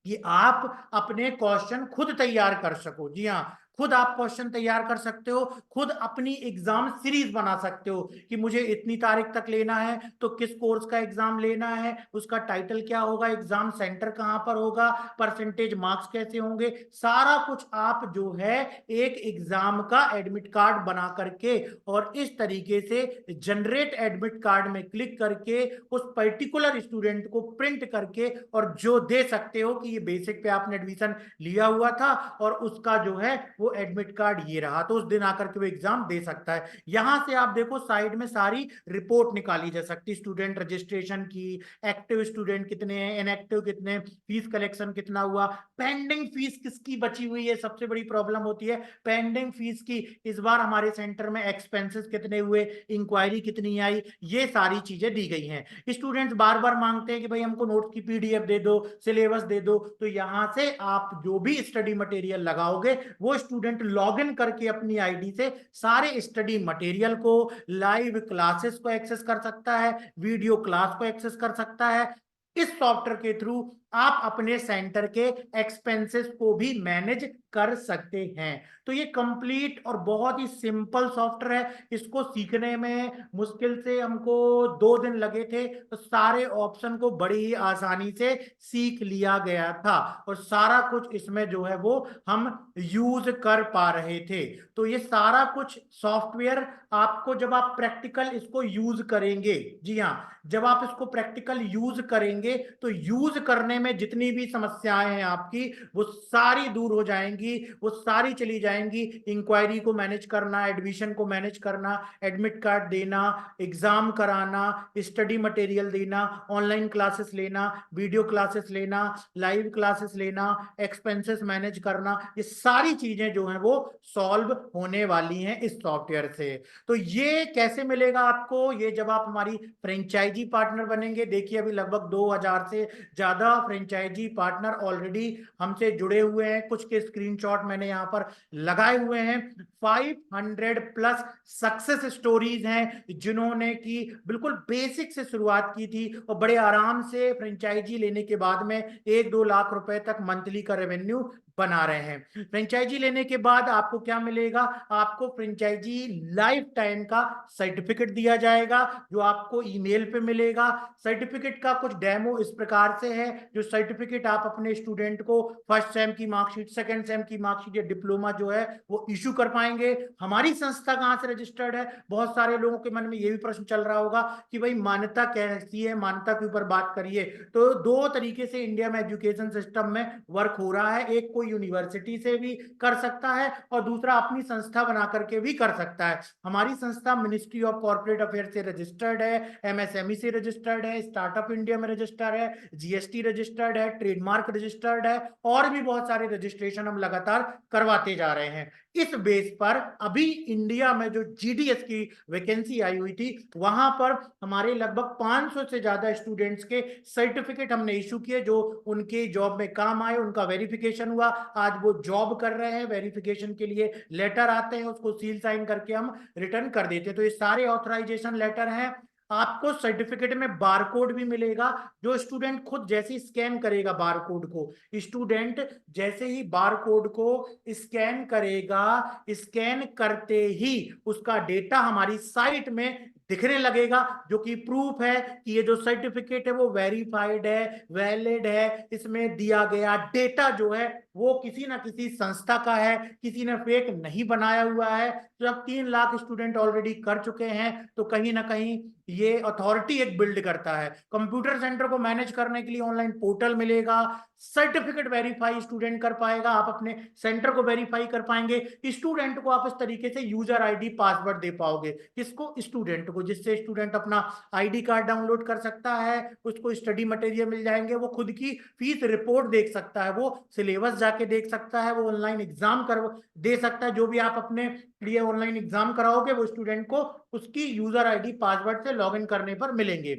कि आप अपने क्वेश्चन खुद तैयार कर सको। जी हाँ, खुद आप क्वेश्चन तैयार कर सकते हो, खुद अपनी एग्जाम सीरीज बना सकते हो कि मुझे इतनी तारीख तक लेना है तो किस कोर्स का एग्जाम लेना है, उसका टाइटल क्या होगा, एग्जाम सेंटर कहां पर होगा, परसेंटेज मार्क्स कैसे होंगे, सारा कुछ आप जो है एक एग्जाम का एडमिट कार्ड बना करके और इस तरीके से जनरेट एडमिट कार्ड में क्लिक करके उस पर्टिकुलर स्टूडेंट को प्रिंट करके और जो दे सकते हो कि ये बेसिक पे आपने एडमिशन लिया हुआ था और उसका जो है वो एडमिट कार्ड ये रहा, तो उस दिन आकर के वो एग्जाम दे सकता है। यहां से आप देखो साइड में सारी रिपोर्ट निकाली जा सकती है, स्टूडेंट रजिस्ट्रेशन की, एक्टिव स्टूडेंट कितने हैं, इनएक्टिव कितने, फीस कलेक्शन कितना हुआ, पेंडिंग फीस किसकी बची हुई है, सबसे बड़ी प्रॉब्लम होती है पेंडिंग फीस की। इस बार हमारे सेंटर में एक्सपेंसेस कितने हुए, इंक्वायरी कितनी आई, ये सारी चीजें दी गई हैं। स्टूडेंट्स बार बार मांगते हैं कि भाई हमको नोट की पीडीएफ दे दो, सिलेबस दे दो, तो यहां से आप जो भी स्टडी मटेरियल लगाओगे वो स्टूडेंट लॉग इन करके अपनी आईडी से सारे स्टडी मटेरियल को, लाइव क्लासेस को एक्सेस कर सकता है, वीडियो क्लास को एक्सेस कर सकता है। इस सॉफ्टवेयर के थ्रू आप अपने सेंटर के एक्सपेंसेस को भी मैनेज कर सकते हैं। तो ये कंप्लीट और बहुत ही सिंपल सॉफ्टवेयर है, इसको सीखने में मुश्किल से हमको 2 दिन लगे थे, तो सारे ऑप्शन को बड़ी ही आसानी से सीख लिया गया था और सारा कुछ इसमें जो है वो हम यूज कर पा रहे थे। तो ये सारा कुछ सॉफ्टवेयर आपको जब आप प्रैक्टिकल इसको यूज करेंगे, जी हाँ, जब आप इसको प्रैक्टिकल यूज करेंगे तो यूज करने में जितनी भी समस्याएं हैं आपकी वो सारी दूर हो जाएंगी, वो सारी चली जाएंगी। इंक्वायरी को मैनेज करना, एडमिशन को मैनेज करना, एडमिट कार्ड देना, एग्जाम कराना, स्टडी मटेरियल देना, ऑनलाइन क्लासेस लेना, वीडियो क्लासेस लेना, लाइव क्लासेस लेना, एक्सपेंसेस मैनेज करना, ये सारी चीजें जो हैं वो सॉल्व होने वाली हैं इस सॉफ्टवेयर से। तो ये कैसे मिलेगा आपको, ये जब आप हमारी फ्रेंचाइजी पार्टनर बनेंगे। देखिए अभी लगभग 2000 से ज्यादा फ्रेंचाइजी पार्टनर ऑलरेडी हमसे जुड़े हुए हैं, कुछ के स्क्रीनशॉट मैंने यहां पर लगाए हुए हैं। 500 प्लस सक्सेस स्टोरीज हैं जिन्होंने की बिल्कुल बेसिक से शुरुआत की थी और बड़े आराम से फ्रेंचाइजी लेने के बाद में 1-2 लाख रुपए तक मंथली का रेवेन्यू बना रहे हैं। फ्रेंचाइजी लेने के बाद आपको क्या मिलेगा, आपको फ्रेंचाइजी लाइफ टाइम का सर्टिफिकेट दिया जाएगा जो आपको ईमेल पे मिलेगा। सर्टिफिकेट का कुछ डेमो इस प्रकार से है, जो सर्टिफिकेट आप अपने स्टूडेंट को फर्स्ट सेम की मार्कशीट, सेकंड सेम की मार्कशीट या डिप्लोमा जो है वो इशू कर पाएंगे। हमारी संस्था कहां से रजिस्टर्ड है, बहुत सारे लोगों के मन में ये भी प्रश्न चल रहा होगा कि भाई मान्यता कैसी है, मान्यता के ऊपर बात करिए। तो 2 तरीके से इंडिया में एजुकेशन सिस्टम में वर्क हो रहा है, एक कोई यूनिवर्सिटी से भी कर सकता है और दूसरा अपनी संस्था बना करके भी कर सकता है। हमारी संस्था मिनिस्ट्री ऑफ कॉर्पोरेट अफेयर से रजिस्टर्ड है, एमएसएमई से रजिस्टर्ड है, स्टार्टअप इंडिया में रजिस्टर्ड है, जीएसटी रजिस्टर्ड है, ट्रेडमार्क रजिस्टर्ड है और भी बहुत सारे रजिस्ट्रेशन हम लगातार करवाते जा रहे हैं। इस बेस पर अभी इंडिया में जो जीडीएस की वैकेंसी आई हुई थी वहां पर हमारे लगभग 500 से ज्यादा स्टूडेंट्स के सर्टिफिकेट हमने इशू किए जो उनके जॉब में काम आए, उनका वेरिफिकेशन हुआ, आज वो जॉब कर रहे हैं, वेरिफिकेशन के लिए लेटर आते हैं, उसको सील साइन करके हम रिटर्न कर देते हैं। तो ये सारे ऑथराइजेशन लेटर हैं। आपको सर्टिफिकेट में बारकोड भी मिलेगा, जो स्टूडेंट खुद जैसे ही स्कैन करेगा बारकोड को, स्टूडेंट जैसे ही बारकोड को स्कैन करेगा, स्कैन करते ही उसका डेटा हमारी साइट में दिखने लगेगा, जो कि प्रूफ है कि ये जो सर्टिफिकेट है वो वेरीफाइड है, वैलिड है, इसमें दिया गया डेटा जो है वो किसी ना किसी संस्था का है, किसी ने फेक नहीं बनाया हुआ है। तो जब 3 लाख स्टूडेंट ऑलरेडी कर चुके हैं तो कहीं ना कहीं ये अथॉरिटी एक बिल्ड करता है। कंप्यूटर सेंटर को मैनेज करने के लिए ऑनलाइन पोर्टल मिलेगा, सर्टिफिकेट वेरीफाई स्टूडेंट कर पाएगा, आप अपने सेंटर को वेरीफाई कर पाएंगे, स्टूडेंट को आप इस तरीके से यूजर आईडी पासवर्ड दे पाओगे। किसको? स्टूडेंट को, जिससे स्टूडेंट अपना आईडी कार्ड डाउनलोड कर सकता है, उसको स्टडी मटेरियल मिल जाएंगे, वो खुद की फीस रिपोर्ट देख सकता है, वो सिलेबस जाके देख सकता है, वो ऑनलाइन एग्जाम कर दे सकता है। जो भी आप अपने लिए ऑनलाइन एग्जाम कराओगे वो स्टूडेंट को उसकी यूजर आईडी पासवर्ड से लॉगिन करने पर मिलेंगे।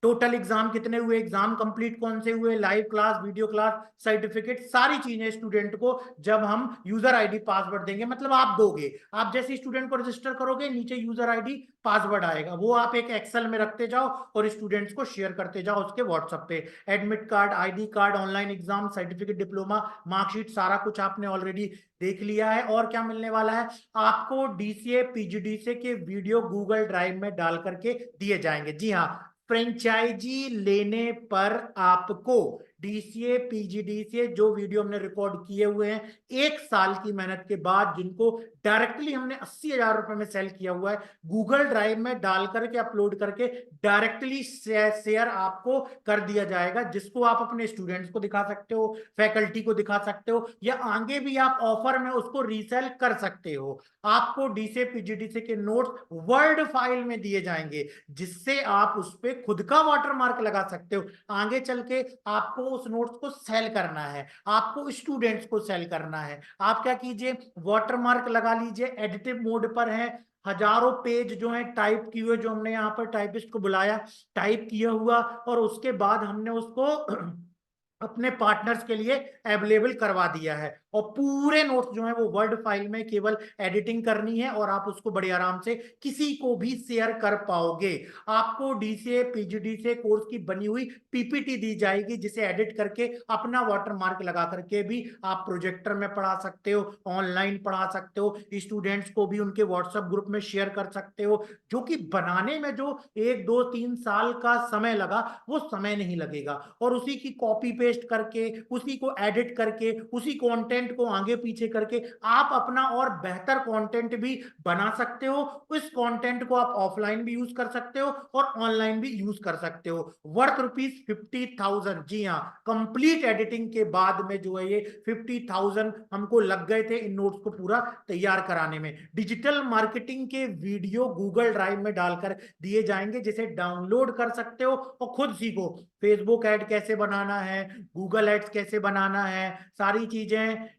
टोटल एग्जाम कितने हुए, एग्जाम कंप्लीट कौन से हुए, live class, video class, certificate, सारी चीजें स्टूडेंट को जब हम यूजर आईडी पासवर्ड देंगे, मतलब आप दोगे, आप जैसे स्टूडेंट को रजिस्टर करोगे नीचे यूजर आईडी पासवर्ड आएगा, वो आप एक एक्सेल में रखते जाओ और स्टूडेंट्स को शेयर करते जाओ उसके व्हाट्सएप पे। Admit card, ID card, online exam, certificate, diploma, marksheet, सारा कुछ आपने ऑलरेडी देख लिया है। और क्या मिलने वाला है आपको? डीसीए पीजीडीसीए के वीडियो गूगल ड्राइव में डाल करके दिए जाएंगे। जी हाँ, फ्रेंचाइजी लेने पर आपको डीसीए पीजीडीसीए जो वीडियो हमने रिकॉर्ड किए हुए हैं 1 साल की मेहनत के बाद, जिनको डायरेक्टली हमने 80,000 रुपए में सेल किया हुआ है, गूगल ड्राइव में डाल करके अपलोड करके डायरेक्टली शेयर आपको कर दिया जाएगा, जिसको आप अपने स्टूडेंट्स को दिखा सकते हो, फैकल्टी को दिखा सकते हो, या आगे भी आप ऑफर में उसको रीसेल कर सकते हो। आपको डीसीए पीजीडीसीए के नोट्स वर्ड फाइल में दिए जाएंगे, जिससे आप उस पर खुद का वाटरमार्क लगा सकते हो। आगे चल के आपको उस नोट्स को सेल करना है, आपको स्टूडेंट्स को सेल करना है, आप क्या कीजिए, वाटरमार्क लगा लीजिए, एडिटिव मोड पर है, हजारों पेज जो है टाइप किए हुए, जो हमने यहाँ पर टाइपिस्ट को बुलाया, टाइप किया हुआ, और उसके बाद हमने उसको अपने पार्टनर्स के लिए अवेलेबल करवा दिया है। और पूरे नोट्स जो है वो वर्ड फाइल में केवल एडिटिंग करनी है और आप उसको बड़े आराम से किसी को भी शेयर कर पाओगे। आपको डीसीए पीजीडीसीए कोर्स की बनी हुई पीपीटी दी जाएगी, जिसे एडिट करके अपना वाटरमार्क लगा करके भी आप प्रोजेक्टर में पढ़ा सकते हो, ऑनलाइन पढ़ा सकते हो, स्टूडेंट्स को भी उनके व्हाट्सएप ग्रुप में शेयर कर सकते हो। जो कि बनाने में जो 1 2 3 साल का समय लगा वो समय नहीं लगेगा, और उसी की कॉपी पेस्ट करके, उसी को एडिट करके, उसी कंटेंट को आगे पीछे करके आप अपना और बेहतर कंटेंट भी बना सकते हो। उस कंटेंट को आप ऑफलाइन भी यूज कर सकते हो और ऑनलाइन भी यूज कर सकते हो। वर्थ ₹50,000। जी हाँ, कंप्लीट एडिटिंग के बाद में जो है ये 50,000 हमको लग गए थे इन नोट्स को पूरा तैयार कराने में। डिजिटल मार्केटिंग के वीडियो गूगल ड्राइव में डालकर दिए जाएंगे, जिसे डाउनलोड कर सकते हो और खुद सीखो। फेसबुक ऐड कैसे बनाना है, गूगल एड्स कैसे बनाना है, सारी चीजें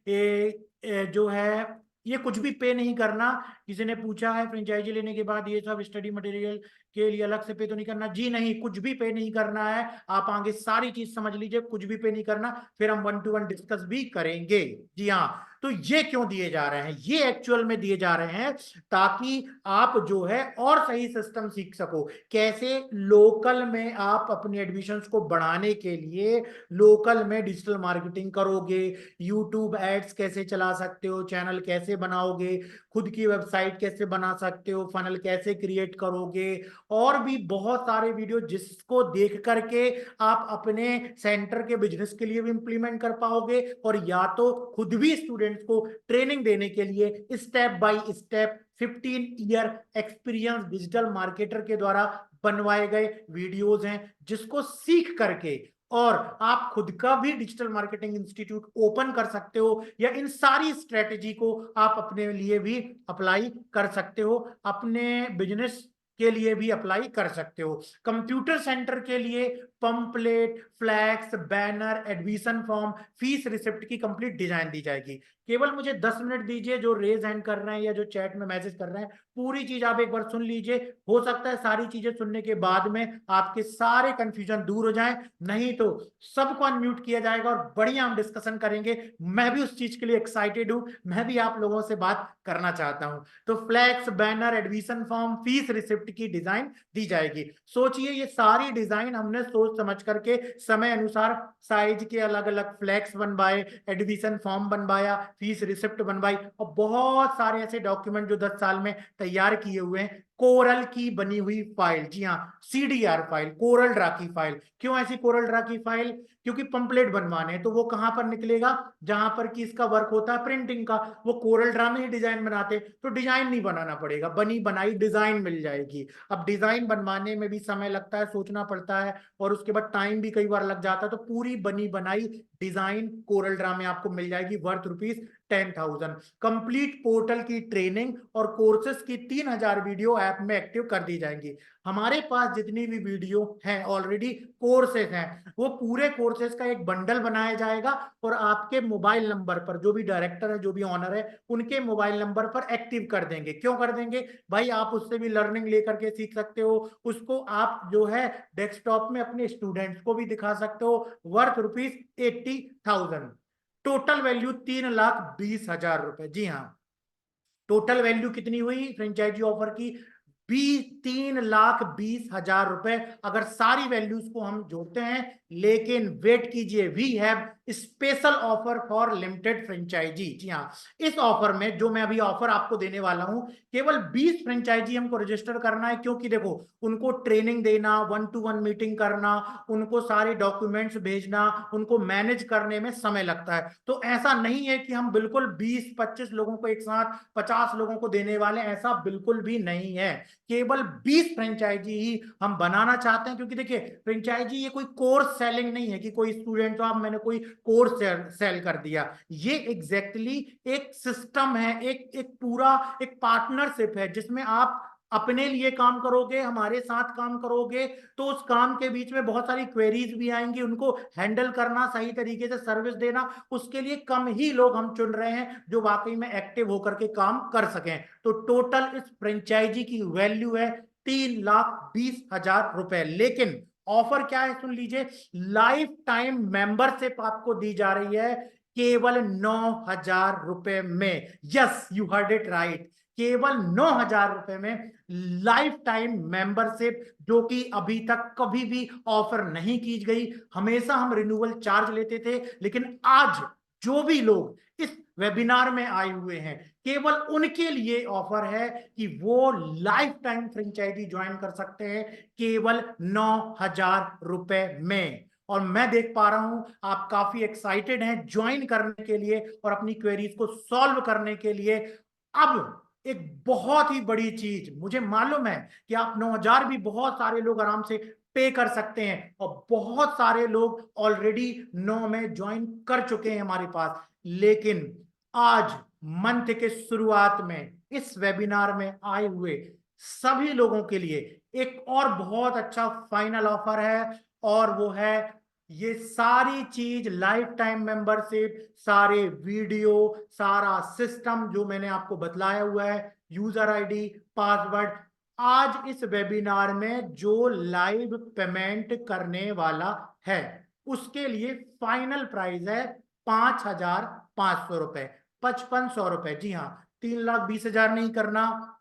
जो है ये कुछ भी पे नहीं करना। किसी ने पूछा है फ्रेंचाइजी लेने के बाद ये सब स्टडी मटेरियल के लिए अलग से पे तो नहीं करना? जी नहीं, कुछ भी पे नहीं करना है। आप आगे सारी चीज समझ लीजिए, कुछ भी पे नहीं करना, फिर हम 1 to 1 डिस्कस भी करेंगे। जी हाँ, तो ये क्यों दिए जा रहे हैं? ये एक्चुअल में दिए जा रहे हैं ताकि आप जो है और सही सिस्टम सीख सको, कैसे लोकल में आप अपने एडमिशंस को बढ़ाने के लिए लोकल में डिजिटल मार्केटिंग करोगे, यूट्यूब एड्स कैसे चला सकते हो, चैनल कैसे बनाओगे, खुद की वेबसाइट कैसे बना सकते हो, फनल कैसे क्रिएट करोगे, और भी बहुत सारे वीडियो जिसको देख करके आप अपने सेंटर के बिजनेस के लिए भी इंप्लीमेंट कर पाओगे, और या तो खुद भी स्टूडेंट्स को ट्रेनिंग देने के लिए step by step 15 year experience digital marketer के द्वारा बनवाए गए वीडियोस हैं, जिसको सीख करके और आप खुद का भी डिजिटल मार्केटिंग इंस्टीट्यूट ओपन कर सकते हो, या इन सारी स्ट्रेटेजी को आप अपने लिए भी अप्लाई कर सकते हो, अपने बिजनेस के लिए भी अप्लाई कर सकते हो। कंप्यूटर सेंटर के लिए pamphlet, flex, banner, admission form, fees receipt की कंप्लीट डिजाइन दी जाएगी। केवल मुझे 10 मिनट दीजिए, जो रेज हैंड कर रहे हैं या जो चैट में मैसेज कर रहे हैं पूरी चीज आप एक बार सुन लीजिए। हो सकता है सारी चीजें सुनने के बाद में आपके सारे कंफ्यूजन दूर हो जाएं, नहीं तो सबको अनम्यूट किया जाएगा और बढ़िया हम डिस्कशन करेंगे। मैं भी उस चीज के लिए एक्साइटेड हूं, मैं भी आप लोगों से बात करना चाहता हूं। तो flex, banner, admission form, fees receipt की डिजाइन दी जाएगी। सोचिए, ये सारी डिजाइन हमने सोच समझ करके समय अनुसार साइज के अलग अलग फ्लैक्स बनवाए, एडमिशन फॉर्म बनवाया, फीस रिसिप्ट बनवाई, और बहुत सारे ऐसे डॉक्यूमेंट जो 10 साल में तैयार किए हुए हैं, कोरल की बनी हुई फाइल, जी हाँ CDR फाइल, कोरल ड्रा की फाइल। क्यों ऐसी कोरल ड्रा की फाइल? क्योंकि पंपलेट बनवाने हैं, तो वो कहां पर निकलेगा? जहां पर कि इसका वर्क होता है प्रिंटिंग का। वो कोरल ड्रा में ही डिजाइन बनाते, तो डिजाइन नहीं बनाना पड़ेगा, बनी बनाई डिजाइन मिल जाएगी। अब डिजाइन बनवाने में भी समय लगता है, सोचना पड़ता है, और उसके बाद टाइम भी कई बार लग जाता है। तो पूरी बनी बनाई डिजाइन कोरल ड्रा में आपको मिल जाएगी, वर्थ ₹10,000। कंप्लीट पोर्टल की ट्रेनिंग और कोर्सेज की 3,000 वीडियो ऐप में एक्टिव कर दी जाएंगी। हमारे पास जितनी भी वीडियो हैं ऑलरेडी कोर्सेज हैं, वो पूरे कोर्सेज का एक बंडल बनाया जाएगा और आपके मोबाइल नंबर पर, जो भी डायरेक्टर है, जो भी ऑनर है, उनके मोबाइल नंबर पर एक्टिव कर देंगे। क्यों कर देंगे भाई? आप उससे भी लर्निंग लेकर के सीख सकते हो, उसको आप जो है डेस्कटॉप में अपने स्टूडेंट्स को भी दिखा सकते हो। वर्थ ₹80,000। टोटल वैल्यू 3,20,000 रुपए। जी हाँ, टोटल वैल्यू कितनी हुई फ्रेंचाइजी ऑफर की? 3,20,000 रुपए, अगर सारी वैल्यूज को हम जोड़ते हैं। लेकिन वेट कीजिए, we have special offer for limited franchise. जी हाँ, इस ऑफर में जो मैं अभी ऑफर आपको देने वाला हूं, केवल 20 फ्रेंचाइजी हमको रजिस्टर करना है। क्योंकि देखो, उनको ट्रेनिंग देना, 1-to-1 मीटिंग करना, उनको सारे डॉक्यूमेंट्स भेजना, उनको मैनेज करने में समय लगता है। तो ऐसा नहीं है कि हम बिल्कुल 20-25 लोगों को एक साथ, 50 लोगों को देने वाले, ऐसा बिल्कुल भी नहीं है। केवल 20 फ्रेंचाइजी ही हम बनाना चाहते हैं। क्योंकि देखिए, फ्रेंचाइजी ये कोई कोर्स सेलिंग नहीं है कि कोई स्टूडेंट तो आप मैंने कोई कोर्स सेल कर दिया। ये एग्जैक्टली एक सिस्टम है, एक एक पूरा एक पार्टनरशिप है, जिसमें आप अपने लिए काम करोगे, हमारे साथ काम करोगे, तो उस काम के बीच में बहुत सारी क्वेरीज भी आएंगी, उनको हैंडल करना, सही तरीके से सर्विस देना, उसके लिए कम ही लोग हम चुन रहे हैं जो वाकई में एक्टिव होकर के काम कर सकें। तो टोटल इस फ्रेंचाइजी की वैल्यू है 3,20,000 रुपए। लेकिन ऑफर क्या है सुन लीजिए, लाइफ टाइम मेंबरशिप आपको दी जा रही है केवल 9,000 रुपए में। Yes, you heard it right, केवल 9,000 रुपए में लाइफ टाइम मेंबरशिप, जो कि अभी तक कभी भी ऑफर नहीं की गई। हमेशा हम रिन्यूअल चार्ज लेते थे, लेकिन आज जो भी लोग इस वेबिनार में आए हुए हैं, केवल उनके लिए ऑफर है कि वो लाइफ टाइम फ्रेंचाइजी ज्वाइन कर सकते हैं केवल 9,000 रुपए में। और मैं देख पा रहा हूं आप काफी एक्साइटेड हैं ज्वाइन करने के लिए और अपनी क्वेरीज को सॉल्व करने के लिए। अब एक बहुत ही बड़ी चीज, मुझे मालूम है कि आप 9,000 भी बहुत सारे लोग आराम से पे कर सकते हैं, और बहुत सारे लोग ऑलरेडी 9 में ज्वाइन कर चुके हैं हमारे पास। लेकिन आज मंथ के शुरुआत में इस वेबिनार में आए हुए सभी लोगों के लिए एक और बहुत अच्छा फाइनल ऑफर है, और वो है ये सारी चीज, लाइफ टाइम मेंबरशिप, सारे वीडियो, सारा सिस्टम जो मैंने आपको बतलाया हुआ है, यूजर आईडी, पासवर्ड, आज इस वेबिनार में जो लाइव पेमेंट करने वाला है उसके लिए फाइनल प्राइस है 5,500 रुपए, 5,500 रुपए। जी हाँ, 3,20,000 नहीं करना,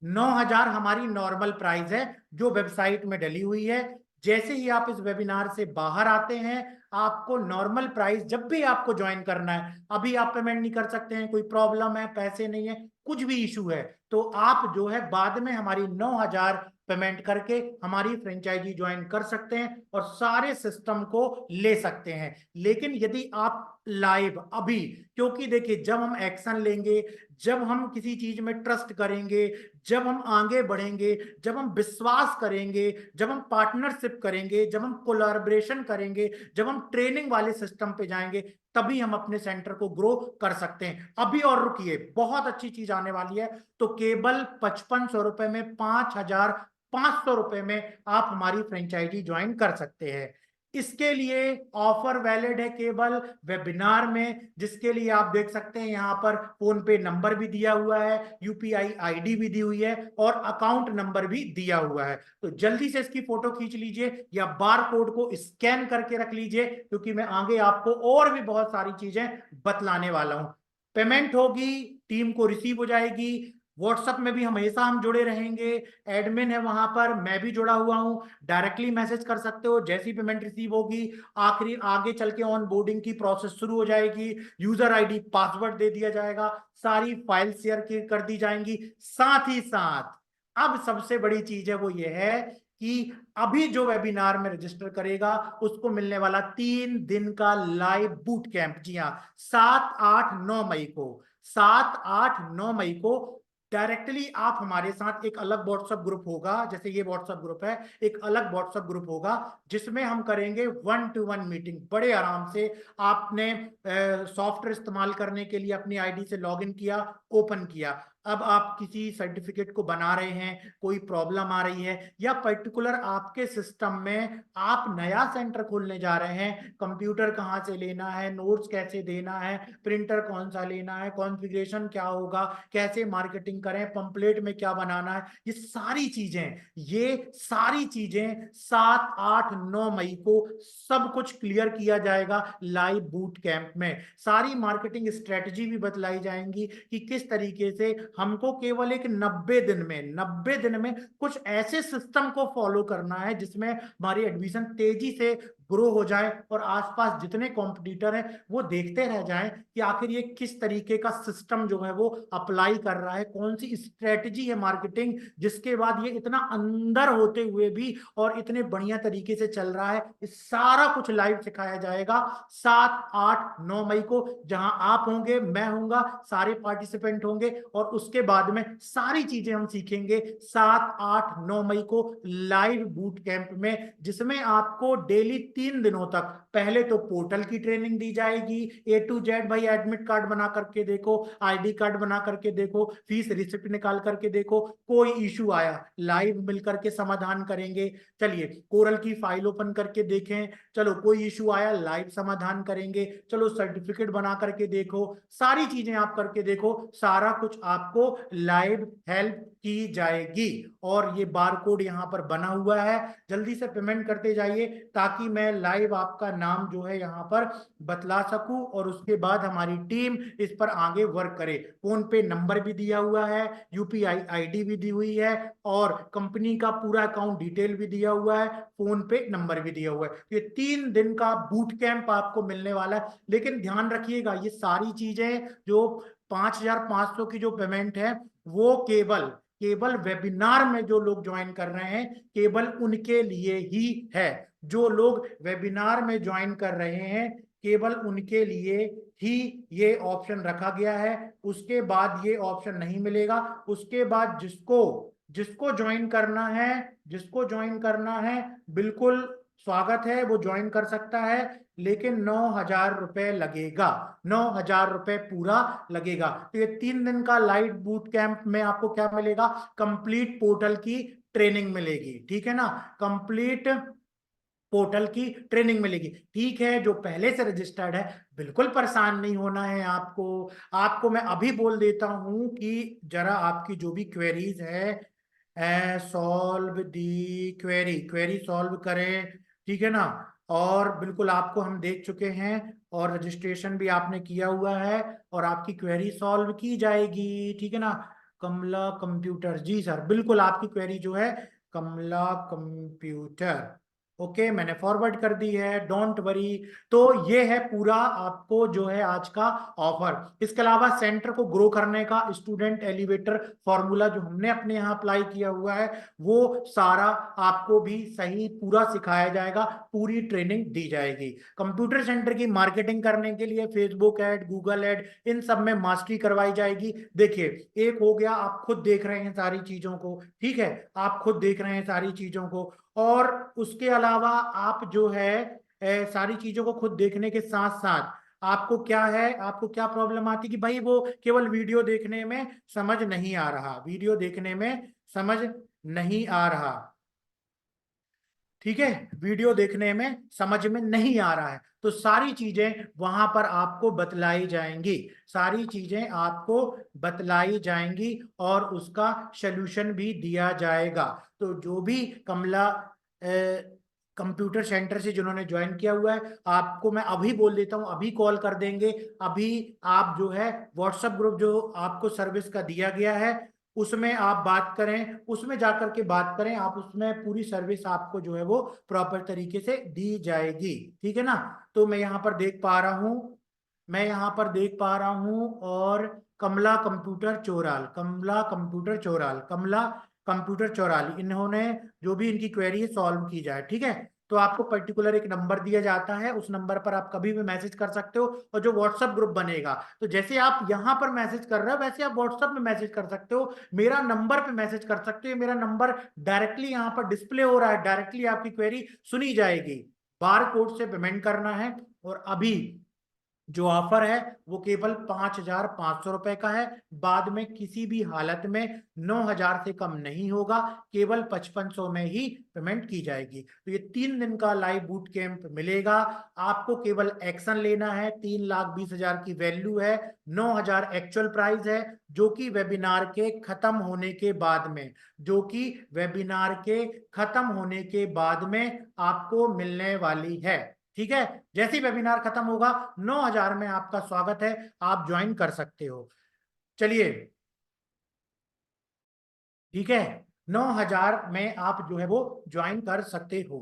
9,000 हमारी नॉर्मल प्राइस है जो वेबसाइट में डली हुई है। जैसे ही आप इस वेबिनार से बाहर आते हैं, आपको नॉर्मल प्राइस, जब भी आपको ज्वाइन करना है, अभी आप पेमेंट नहीं कर सकते हैं, कोई प्रॉब्लम है, पैसे नहीं है, कुछ भी इशू है, तो आप जो है बाद में हमारी 9,000 पेमेंट करके हमारी फ्रेंचाइजी ज्वाइन कर सकते हैं और सारे सिस्टम को ले सकते हैं। लेकिन यदि आप लाइव अभी, क्योंकि देखिए, जब हम एक्शन लेंगे, जब हम किसी चीज में ट्रस्ट करेंगे, जब हम आगे बढ़ेंगे, जब हम विश्वास करेंगे, जब हम पार्टनरशिप करेंगे, जब हम कोलैबोरेशन करेंगे, जब हम ट्रेनिंग वाले सिस्टम पे जाएंगे, तभी हम अपने सेंटर को ग्रो कर सकते हैं। अभी और रुकिए, बहुत अच्छी चीज आने वाली है। तो केवल 5,500 रुपए में, 5,500 रुपए में आप हमारी फ्रेंचाइजी ज्वाइन कर सकते हैं। इसके लिए ऑफर वैलिड है केवल वेबिनार में, जिसके लिए आप देख सकते हैं यहां पर फोन पे नंबर भी दिया हुआ है, यूपीआई आईडी भी दी हुई है, और अकाउंट नंबर भी दिया हुआ है। तो जल्दी से इसकी फोटो खींच लीजिए या बार कोड को स्कैन करके रख लीजिए, क्योंकि मैं आगे आपको और भी बहुत सारी चीजें बतलाने वाला हूं। पेमेंट होगी, टीम को रिसीव हो जाएगी। व्हाट्सएप में भी हमेशा हम जुड़े रहेंगे, एडमिन है वहां पर, मैं भी जुड़ा हुआ हूं, डायरेक्टली मैसेज कर सकते हो। जैसी पेमेंट रिसीव होगी, आखिरी आगे चल के ऑन बोर्डिंग की प्रोसेस शुरू हो जाएगी, यूजर आईडी पासवर्ड दे दिया जाएगा, सारी फाइल शेयर कर दी जाएंगी। साथ ही साथ अब सबसे बड़ी चीज है वो ये है कि अभी जो वेबिनार में रजिस्टर करेगा उसको मिलने वाला 3 दिन का लाइव बूट कैंप। जी हाँ, 7, 8, 9 मई को, 7, 8, 9 मई को डायरेक्टली आप हमारे साथ, एक अलग व्हाट्सएप ग्रुप होगा, जैसे ये व्हाट्सएप ग्रुप है, एक अलग व्हाट्सएप ग्रुप होगा जिसमें हम करेंगे 1-to-1 मीटिंग बड़े आराम से। आपने सॉफ्टवेयर इस्तेमाल करने के लिए अपनी आईडी से लॉगिन किया, ओपन किया, अब आप किसी सर्टिफिकेट को बना रहे हैं, कोई प्रॉब्लम आ रही है, या पर्टिकुलर आपके सिस्टम में आप नया सेंटर खोलने जा रहे हैं, कंप्यूटर कहाँ से लेना है, नोट्स कैसे देना है, प्रिंटर कौन सा लेना है, कॉन्फ़िगरेशन क्या होगा, कैसे मार्केटिंग करें, पंपलेट में क्या बनाना है, ये सारी चीजें 7, 8, 9 मई को सब कुछ क्लियर किया जाएगा लाइव बूट कैंप में। सारी मार्केटिंग स्ट्रेटजी भी बतलाई जाएंगी कि किस तरीके से हमको केवल एक 90 दिन में कुछ ऐसे सिस्टम को फॉलो करना है जिसमें हमारी एडमिशन तेजी से ग्रो हो जाए और आसपास जितने कॉम्पिटिटर हैं वो देखते रह जाएं कि आखिर ये किस तरीके का सिस्टम जो है वो अप्लाई कर रहा है, कौन सी स्ट्रेटजी है मार्केटिंग जिसके बाद ये इतना अंदर होते हुए भी और इतने बढ़िया तरीके से चल रहा है। इस सारा कुछ लाइव सिखाया जाएगा 7, 8, 9 मई को, जहां आप होंगे, मैं होऊंगा, सारे पार्टिसिपेंट होंगे, और उसके बाद में सारी चीजें हम सीखेंगे 7, 8, 9 मई को लाइव बूट कैंप में, जिसमें आपको डेली 3 दिनों तक पहले तो पोर्टल की ट्रेनिंग दी जाएगी, A to Z। भाई एडमिट कार्ड बना करके देखो, आईडी कार्ड बना करके देखो, फीस रिसिप्ट निकाल करके देखो, कोई इशू आया लाइव मिलकर के समाधान करेंगे। चलिए कोरल की फाइल ओपन करके देखें, चलो कोई इशू आया लाइव समाधान करेंगे, चलो सर्टिफिकेट बना करके देखो, सारी चीजें आप करके देखो, सारा कुछ आपको लाइव हेल्प की जाएगी। और ये बार कोड यहाँ पर बना हुआ है, जल्दी से पेमेंट करते जाइए ताकि मैं लाइव आपका नाम जो है यहाँ पर बतला सकूं और उसके बाद हमारी टीम इस पर आगे वर्क करे। फोन पे नंबर भी दिया हुआ है, यूपीआई आईडी भी दी हुई है, और कंपनी का पूरा अकाउंट डिटेल भी दिया हुआ है, फोन पे नंबर भी दिया हुआ है। ये 3 दिन का बूट कैंप आपको मिलने वाला है। लेकिन ध्यान रखिएगा, ये सारी चीजें जो 5,500 की जो पेमेंट है वो केवल केवल वेबिनार में जो लोग ज्वाइन कर रहे हैं केवल उनके लिए ही है। जो लोग वेबिनार में ज्वाइन कर रहे हैं केवल उनके लिए ही ये ऑप्शन रखा गया है, उसके बाद ये ऑप्शन नहीं मिलेगा। उसके बाद जिसको जिसको ज्वाइन करना है, जिसको ज्वाइन करना है, बिल्कुल स्वागत है, वो ज्वाइन कर सकता है, लेकिन 9,000 रुपए लगेगा, 9,000 रुपए पूरा लगेगा। तो ये 3 दिन का लाइट बूट कैंप में आपको क्या मिलेगा, कंप्लीट पोर्टल की ट्रेनिंग मिलेगी, ठीक है ना, कंप्लीट पोर्टल की ट्रेनिंग मिलेगी। ठीक है, जो पहले से रजिस्टर्ड है बिल्कुल परेशान नहीं होना है आपको। आपको मैं अभी बोल देता हूं कि जरा आपकी जो भी क्वेरीज है, solve the query, query solve करें, ठीक है ना। और बिल्कुल आपको हम देख चुके हैं और रजिस्ट्रेशन भी आपने किया हुआ है और आपकी क्वेरी सॉल्व की जाएगी, ठीक है ना। कमला कंप्यूटर, जी सर, बिल्कुल आपकी क्वेरी जो है कमला कंप्यूटर, ओके मैंने फॉरवर्ड कर दी है, डोंट वरी। तो ये है पूरा आपको जो है आज का ऑफर। इसके अलावा सेंटर को ग्रो करने का स्टूडेंट एलिवेटर फॉर्मूला जो हमने अपने यहाँ अप्लाई किया हुआ है वो सारा आपको भी सही पूरा सिखाया जाएगा, पूरी ट्रेनिंग दी जाएगी। कंप्यूटर सेंटर की मार्केटिंग करने के लिए फेसबुक ऐड, गूगल ऐड, इन सब में मास्टरी करवाई जाएगी। देखिए एक हो गया, आप खुद देख रहे हैं सारी चीजों को, ठीक है, आप खुद देख रहे हैं सारी चीजों को, और उसके अलावा आप जो है सारी चीजों को खुद देखने के साथ साथ आपको क्या है, आपको क्या प्रॉब्लम आती है कि भाई वो केवल वीडियो देखने में समझ नहीं आ रहा, वीडियो देखने में समझ नहीं आ रहा, ठीक है, वीडियो देखने में समझ में नहीं आ रहा है, तो सारी चीजें वहां पर आपको बतलाई जाएंगी, सारी चीजें आपको बतलाई जाएंगी और उसका सलूशन भी दिया जाएगा। तो जो भी कमला कंप्यूटर सेंटर से जिन्होंने ज्वाइन किया हुआ है, आपको मैं अभी बोल देता हूं, अभी कॉल कर देंगे, अभी आप जो है व्हाट्सएप ग्रुप जो आपको सर्विस का दिया गया है उसमें आप बात करें, उसमें जाकर के बात करें आप, उसमें पूरी सर्विस आपको जो है वो प्रॉपर तरीके से दी जाएगी, ठीक है ना। तो मैं यहाँ पर देख पा रहा हूँ, मैं यहाँ पर देख पा रहा हूँ, और कमला कंप्यूटर चोराल, कमला कंप्यूटर चोराल, कमला कंप्यूटर 44, इन्होंने जो भी इनकी क्वेरी है सॉल्व की जाए, ठीक है। तो आपको पर्टिकुलर एक नंबर दिया जाता है, उस नंबर पर आप कभी भी मैसेज कर सकते हो, और जो व्हाट्सएप ग्रुप बनेगा, तो जैसे आप यहाँ पर मैसेज कर रहे हो वैसे आप व्हाट्सएप में मैसेज कर सकते हो, मेरा नंबर पे मैसेज कर सकते हो, मेरा नंबर डायरेक्टली यहाँ पर डिस्प्ले हो रहा है, डायरेक्टली आपकी क्वेरी सुनी जाएगी। बार कोड से पेमेंट करना है, और अभी जो ऑफर है वो केवल 5,500 रुपए का है, बाद में किसी भी हालत में 9,000 से कम नहीं होगा, केवल 5500 में ही पेमेंट की जाएगी। तो ये 3 दिन का लाइव बूट कैंप मिलेगा आपको, केवल एक्शन लेना है। 3,20,000 की वैल्यू है, 9,000 एक्चुअल प्राइस है, जो कि वेबिनार के खत्म होने के बाद में, जो कि वेबिनार के खत्म होने के बाद में आपको मिलने वाली है, ठीक है। जैसे ही वेबिनार खत्म होगा 9,000 में आपका स्वागत है, आप ज्वाइन कर सकते हो। चलिए, ठीक है, 9,000 में आप जो है वो ज्वाइन कर सकते हो,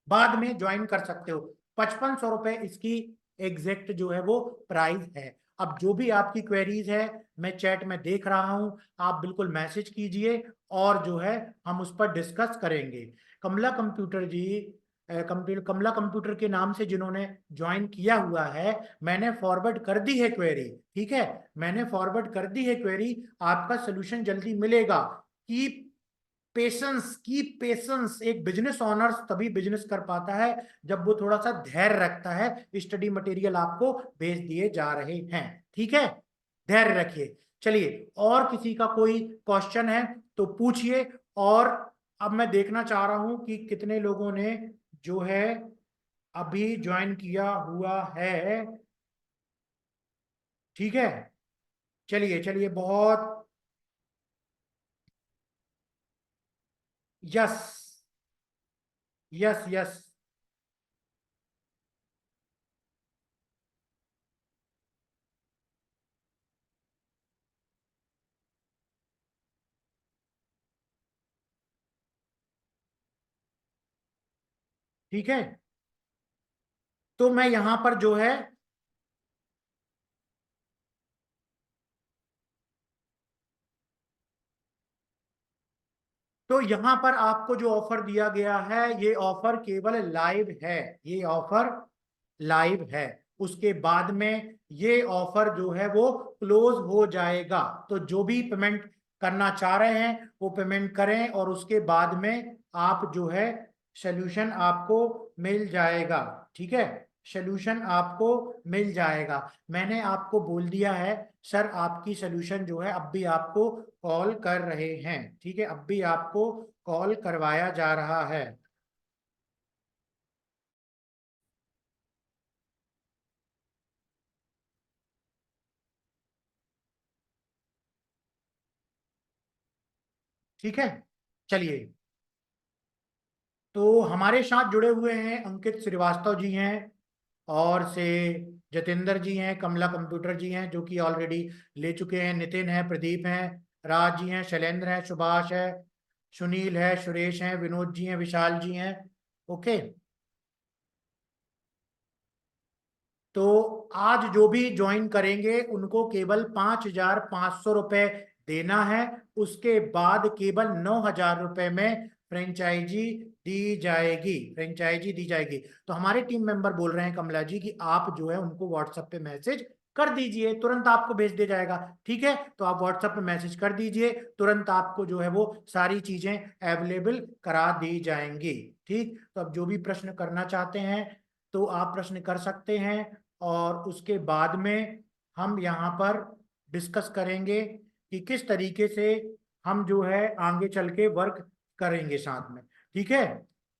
बाद में ज्वाइन कर सकते हो। 5500 रुपए इसकी एग्जैक्ट जो है वो प्राइस है। अब जो भी आपकी क्वेरीज है मैं चैट में देख रहा हूं, आप बिल्कुल मैसेज कीजिए, और जो है हम उस पर डिस्कस करेंगे। कमला कंप्यूटर जी, कमला कंप्यूटर के नाम से जिन्होंने ज्वाइन किया हुआ है, मैंने फॉरवर्ड कर दी है क्वेरी, ठीक है, मैंने फॉरवर्ड कर दी है क्वेरी, आपका सोल्यूशन जल्दी मिलेगा। की पेशेंस, की पेशेंस, एक बिजनेस ऑनर्स तभी बिजनेस कर पाता है जब वो थोड़ा सा धैर्य रखता है। स्टडी मटेरियल आपको भेज दिए जा रहे हैं, ठीक है, धैर्य रखिए। चलिए, और किसी का कोई क्वेश्चन है तो पूछिए। और अब मैं देखना चाह रहा हूं कि कितने लोगों ने जो है अभी ज्वाइन किया हुआ है, ठीक है। चलिए चलिए, बहुत, यस, यस यस, ठीक है। तो मैं यहां पर जो है, तो यहां पर आपको जो ऑफर दिया गया है ये ऑफर केवल लाइव है, ये ऑफर लाइव है, उसके बाद में ये ऑफर जो है वो क्लोज हो जाएगा। तो जो भी पेमेंट करना चाह रहे हैं वो पेमेंट करें, और उसके बाद में आप जो है सोल्यूशन आपको मिल जाएगा, ठीक है, सोल्यूशन आपको मिल जाएगा। मैंने आपको बोल दिया है सर, आपकी सोल्यूशन जो है अब भी आपको कॉल कर रहे हैं, ठीक है, अब भी आपको कॉल करवाया जा रहा है, ठीक है। चलिए, तो हमारे साथ जुड़े हुए हैं अंकित श्रीवास्तव जी हैं, और से जतेंद्र जी हैं, कमला कंप्यूटर जी हैं जो कि ऑलरेडी ले चुके हैं, नितिन है, प्रदीप हैं, राज जी हैं, शैलेंद्र हैं, सुभाष है, सुनील है, सुरेश हैं, विनोद जी हैं, विशाल जी हैं, ओके। तो आज जो भी ज्वाइन करेंगे उनको केवल 5,500 रुपए देना है, उसके बाद केवल 9,000 रुपए में फ्रेंचाइजी दी जाएगी, फ्रेंचाइजी दी जाएगी। तो हमारे टीम मेंबर बोल रहे हैं कमला जी कि आप जो है उनको व्हाट्सएप पे मैसेज कर दीजिए, तुरंत आपको भेज दिया जाएगा, ठीक है। तो आप व्हाट्सएप पे मैसेज कर दीजिए, तुरंत आपको जो है वो सारी चीजें अवेलेबल करा दी जाएंगी, ठीक। तो अब जो भी प्रश्न करना चाहते हैं तो आप प्रश्न कर सकते हैं, और उसके बाद में हम यहाँ पर डिस्कस करेंगे कि किस तरीके से हम जो है आगे चल के वर्क करेंगे साथ में, ठीक है।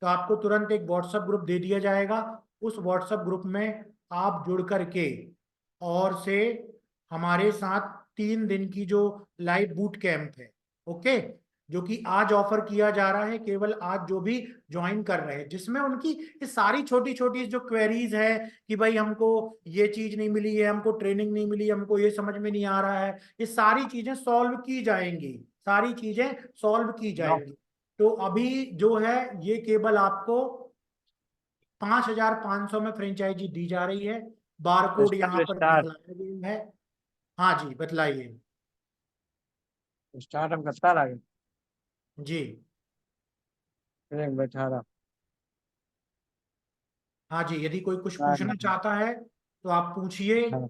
तो आपको तुरंत एक व्हाट्सएप ग्रुप दे दिया जाएगा, उस व्हाट्सएप ग्रुप में आप जुड़ करके, और से हमारे साथ 3 दिन की जो लाइव बूट कैंप है, ओके, जो कि आज ऑफर किया जा रहा है, केवल आज जो भी ज्वाइन कर रहे हैं, जिसमें उनकी ये सारी छोटी छोटी जो क्वेरीज है कि भाई हमको ये चीज नहीं मिली है, हमको ट्रेनिंग नहीं मिली, हमको ये समझ में नहीं आ रहा है, ये सारी चीजें सॉल्व की जाएंगी, सारी चीजें सॉल्व की जाएंगी। तो अभी जो है ये केवल आपको 5,500 में फ्रेंचाइजी दी जा रही है, बारकोड यहाँ पर स्टार्ट दिखलाया गया है। हाँ जी, बतलाइए। स्टार्ट हम करता रहा जी। बैठा रहा। हाँ जी, यदि कोई कुछ हाँ पूछना चाहता है तो आप पूछिए। हाँ।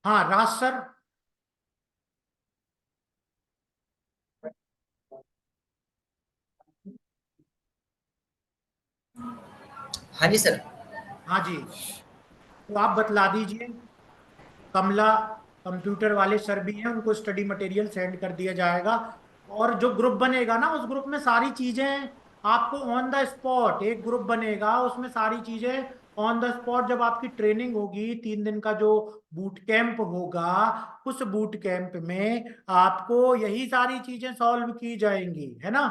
हाँ, राज सर। हाँ जी सर। हाँ जी, तो आप बतला दीजिए। कमला कंप्यूटर वाले सर भी हैं, उनको स्टडी मटेरियल सेंड कर दिया जाएगा। और जो ग्रुप बनेगा ना, उस ग्रुप में सारी चीजें आपको ऑन द स्पॉट, एक ग्रुप बनेगा उसमें सारी चीजें ऑन द स्पॉट। जब आपकी ट्रेनिंग होगी 3 दिन का, जो बूट कैंप होगा, उस बूट कैंप में आपको यही सारी चीजें सॉल्व की जाएंगी, है ना।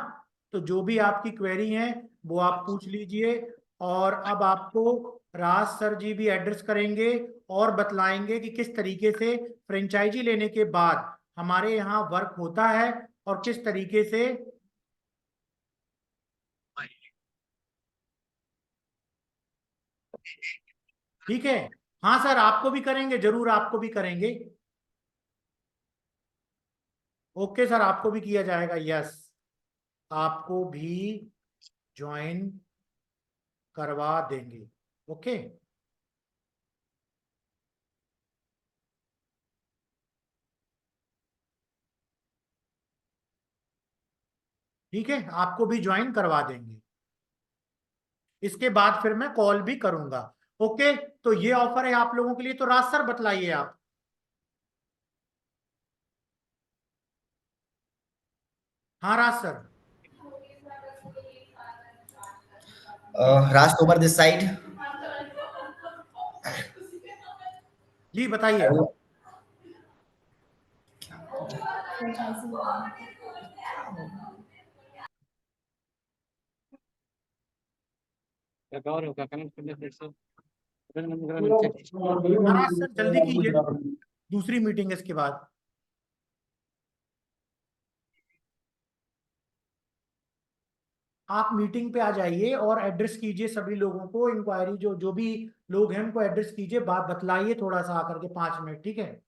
तो जो भी आपकी क्वेरी है वो आप पूछ लीजिए। और अब आपको राज सर जी भी एड्रेस करेंगे और बतलाएंगे कि किस तरीके से फ्रेंचाइजी लेने के बाद हमारे यहाँ वर्क होता है और किस तरीके से। ठीक है। हाँ सर, आपको भी करेंगे, जरूर आपको भी करेंगे। ओके सर, आपको भी किया जाएगा, यस। आपको भी ज्वाइन करवा देंगे। ओके। ठीक है, आपको भी ज्वाइन करवा देंगे। इसके बाद फिर मैं कॉल भी करूंगा। ओके। तो ये ऑफर है आप लोगों के लिए। तो राज सर बतलाइए आप। हाँ Raj sir. Raj Tomar this side. जी बताइए। एक और होगा कनेक्ट करने फिर से। हाँ राज सर, जल्दी कीजिए, दूसरी मीटिंग है इसके बाद। आप मीटिंग पे आ जाइए और एड्रेस कीजिए सभी लोगों को, इंक्वायरी जो जो भी लोग हैं उनको एड्रेस कीजिए, बात बतलाइए थोड़ा सा आकर के 5 मिनट, ठीक है।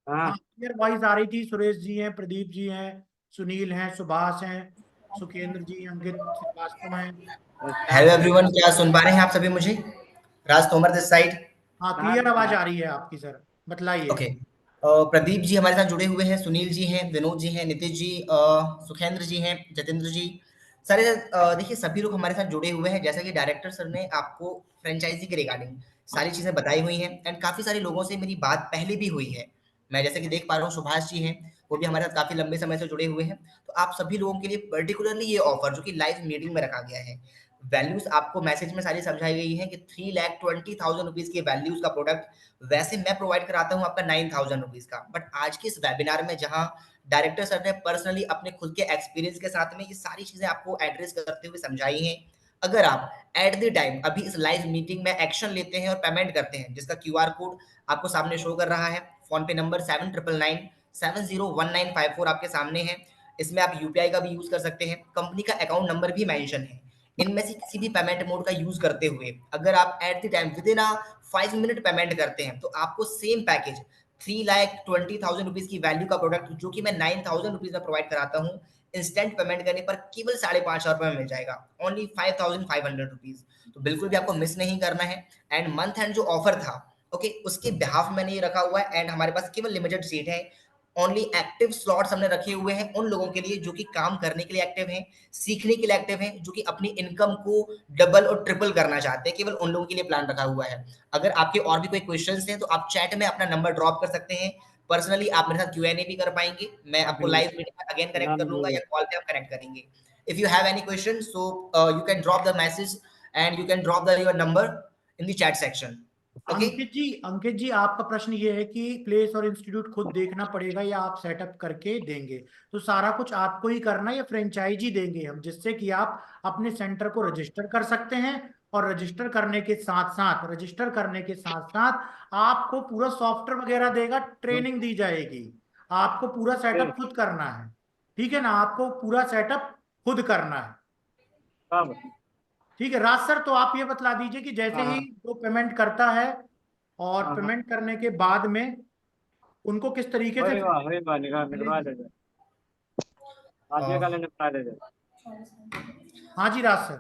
हाँ, हाँ। क्लियर वॉइस आ रही थी। सुरेश जी हैं, प्रदीप जी हैं, सुनील हैं, सुभाष हैं, सुखेंद्र जी, अंकित श्रीवास्तव हैं। हेलो एवरीवन, क्या सुन पा रहे हैं आप सभी मुझे? राज तोमर दिस साइड। हाँ, हाँ क्लियर आवाज आ रही है आपकी सर, बतलाइए। ओके। प्रदीप जी हमारे साथ जुड़े हुए हैं, सुनील जी हैं, विनोद जी हैं, नीतीश जी, सुखेंद्र जी हैं, जतेंद्र जी। सारे देखिए सभी लोग हमारे साथ जुड़े हुए हैं। जैसा कि डायरेक्टर सर ने आपको फ्रेंचाइजी के रिगार्डिंग सारी चीजें बताई हुई हैं, एंड काफी सारे लोगों से मेरी बात पहले भी हुई है। मैं जैसे कि देख पा रहा हूँ सुभाष जी हैं, वो भी हमारे साथ काफी लंबे समय से जुड़े हुए हैं। तो आप सभी लोगों के लिए पर्टिकुलरली ये ऑफर जो कि लाइव मीटिंग में रखा गया है, वैल्यूज आपको मैसेज में सारी समझाई गई है कि 3,20,000 रुपीज की वैल्यूज का प्रोडक्ट वैसे मैं प्रोवाइड कराता हूँ आपका 9,000 रुपीज का। बट आज के इस वेबिनार में जहां डायरेक्टर सर ने पर्सनली अपने खुद के एक्सपीरियंस के साथ में ये सारी चीजें आपको एड्रेस करते हुए समझाई हैं, अगर आप एट द टाइम अभी इस लाइव मीटिंग में एक्शन लेते हैं और पेमेंट करते हैं, जिसका क्यूआर कोड आपको सामने शो कर रहा है, फोन पे नंबर 7999701954 आपके सामने है। इसमें आप यूपीआई का भी यूज कर सकते हैं, कंपनी का अकाउंट नंबर भी मेंशन है। इनमें से किसी भी पेमेंट मोड का यूज करते हुए अगर आप at the time with in 5 minute payment करते हैं, तो आपको सेम पैकेज 3,20,000 रुपीज की वैल्यू का प्रोडक्ट जो कि मैं 9,000 रुपीज में प्रोवाइड कराता हूँ, इंस्टेंट पेमेंट करने पर केवल 5,500 रुपए में मिल जाएगा, ओनली 5,500 रुपीज। तो बिल्कुल भी आपको मिस नहीं करना है। एंड मंथ एंड जो ऑफर था, ओके, उसके बिहाफ मैंने ये रखा हुआ है, एंड हमारे पास केवल लिमिटेड सीट है। ओनली एक्टिव स्लॉट्स हमने रखे हुए हैं उन लोगों के लिए जो कि काम करने के लिए एक्टिव हैं, सीखने के लिए एक्टिव हैं, जो कि अपनी इनकम को डबल और ट्रिपल करना चाहते हैं। केवल उन लोगों के लिए प्लान रखा हुआ है। अगर आपके और भी कोई क्वेश्चंस हैं तो आप चैट में अपना नंबर ड्रॉप कर सकते हैं। पर्सनली आप मेरे साथ क्यूएनए भी कर पाएंगे, मैं आपको लाइव मीटिंग में अगेन कनेक्ट कर लूंगा या कॉल पे आप कनेक्ट करेंगे। If you have any question so you can drop the message and you can drop the your number in the chat section. Okay. Ankit ji, आपका प्रश्न ये है कि प्लेस और इंस्टीट्यूट खुद देखना पड़ेगा या आप सेटअप करके देंगे। तो सारा कुछ आपको ही करना है या फ्रेंचाइजी देंगे हम, जिससे कि आप अपने सेंटर को रजिस्टर कर सकते हैं। और रजिस्टर करने के साथ साथ आपको पूरा सॉफ्टवेयर वगैरह देगा, ट्रेनिंग दी जाएगी। आपको पूरा सेटअप खुद करना है। ठीक है ना, आपको पूरा सेटअप खुद करना है। सब ठीक है राज सर, तो आप ये बतला दीजिए कि जैसे हाँ ही हाँ वो पेमेंट करता है और हाँ हाँ। पेमेंट करने के बाद में उनको किस तरीके से वही बात निकलवा मिलेगी। दे, आज भी कल निपटा दे, हाँ जी राज सर।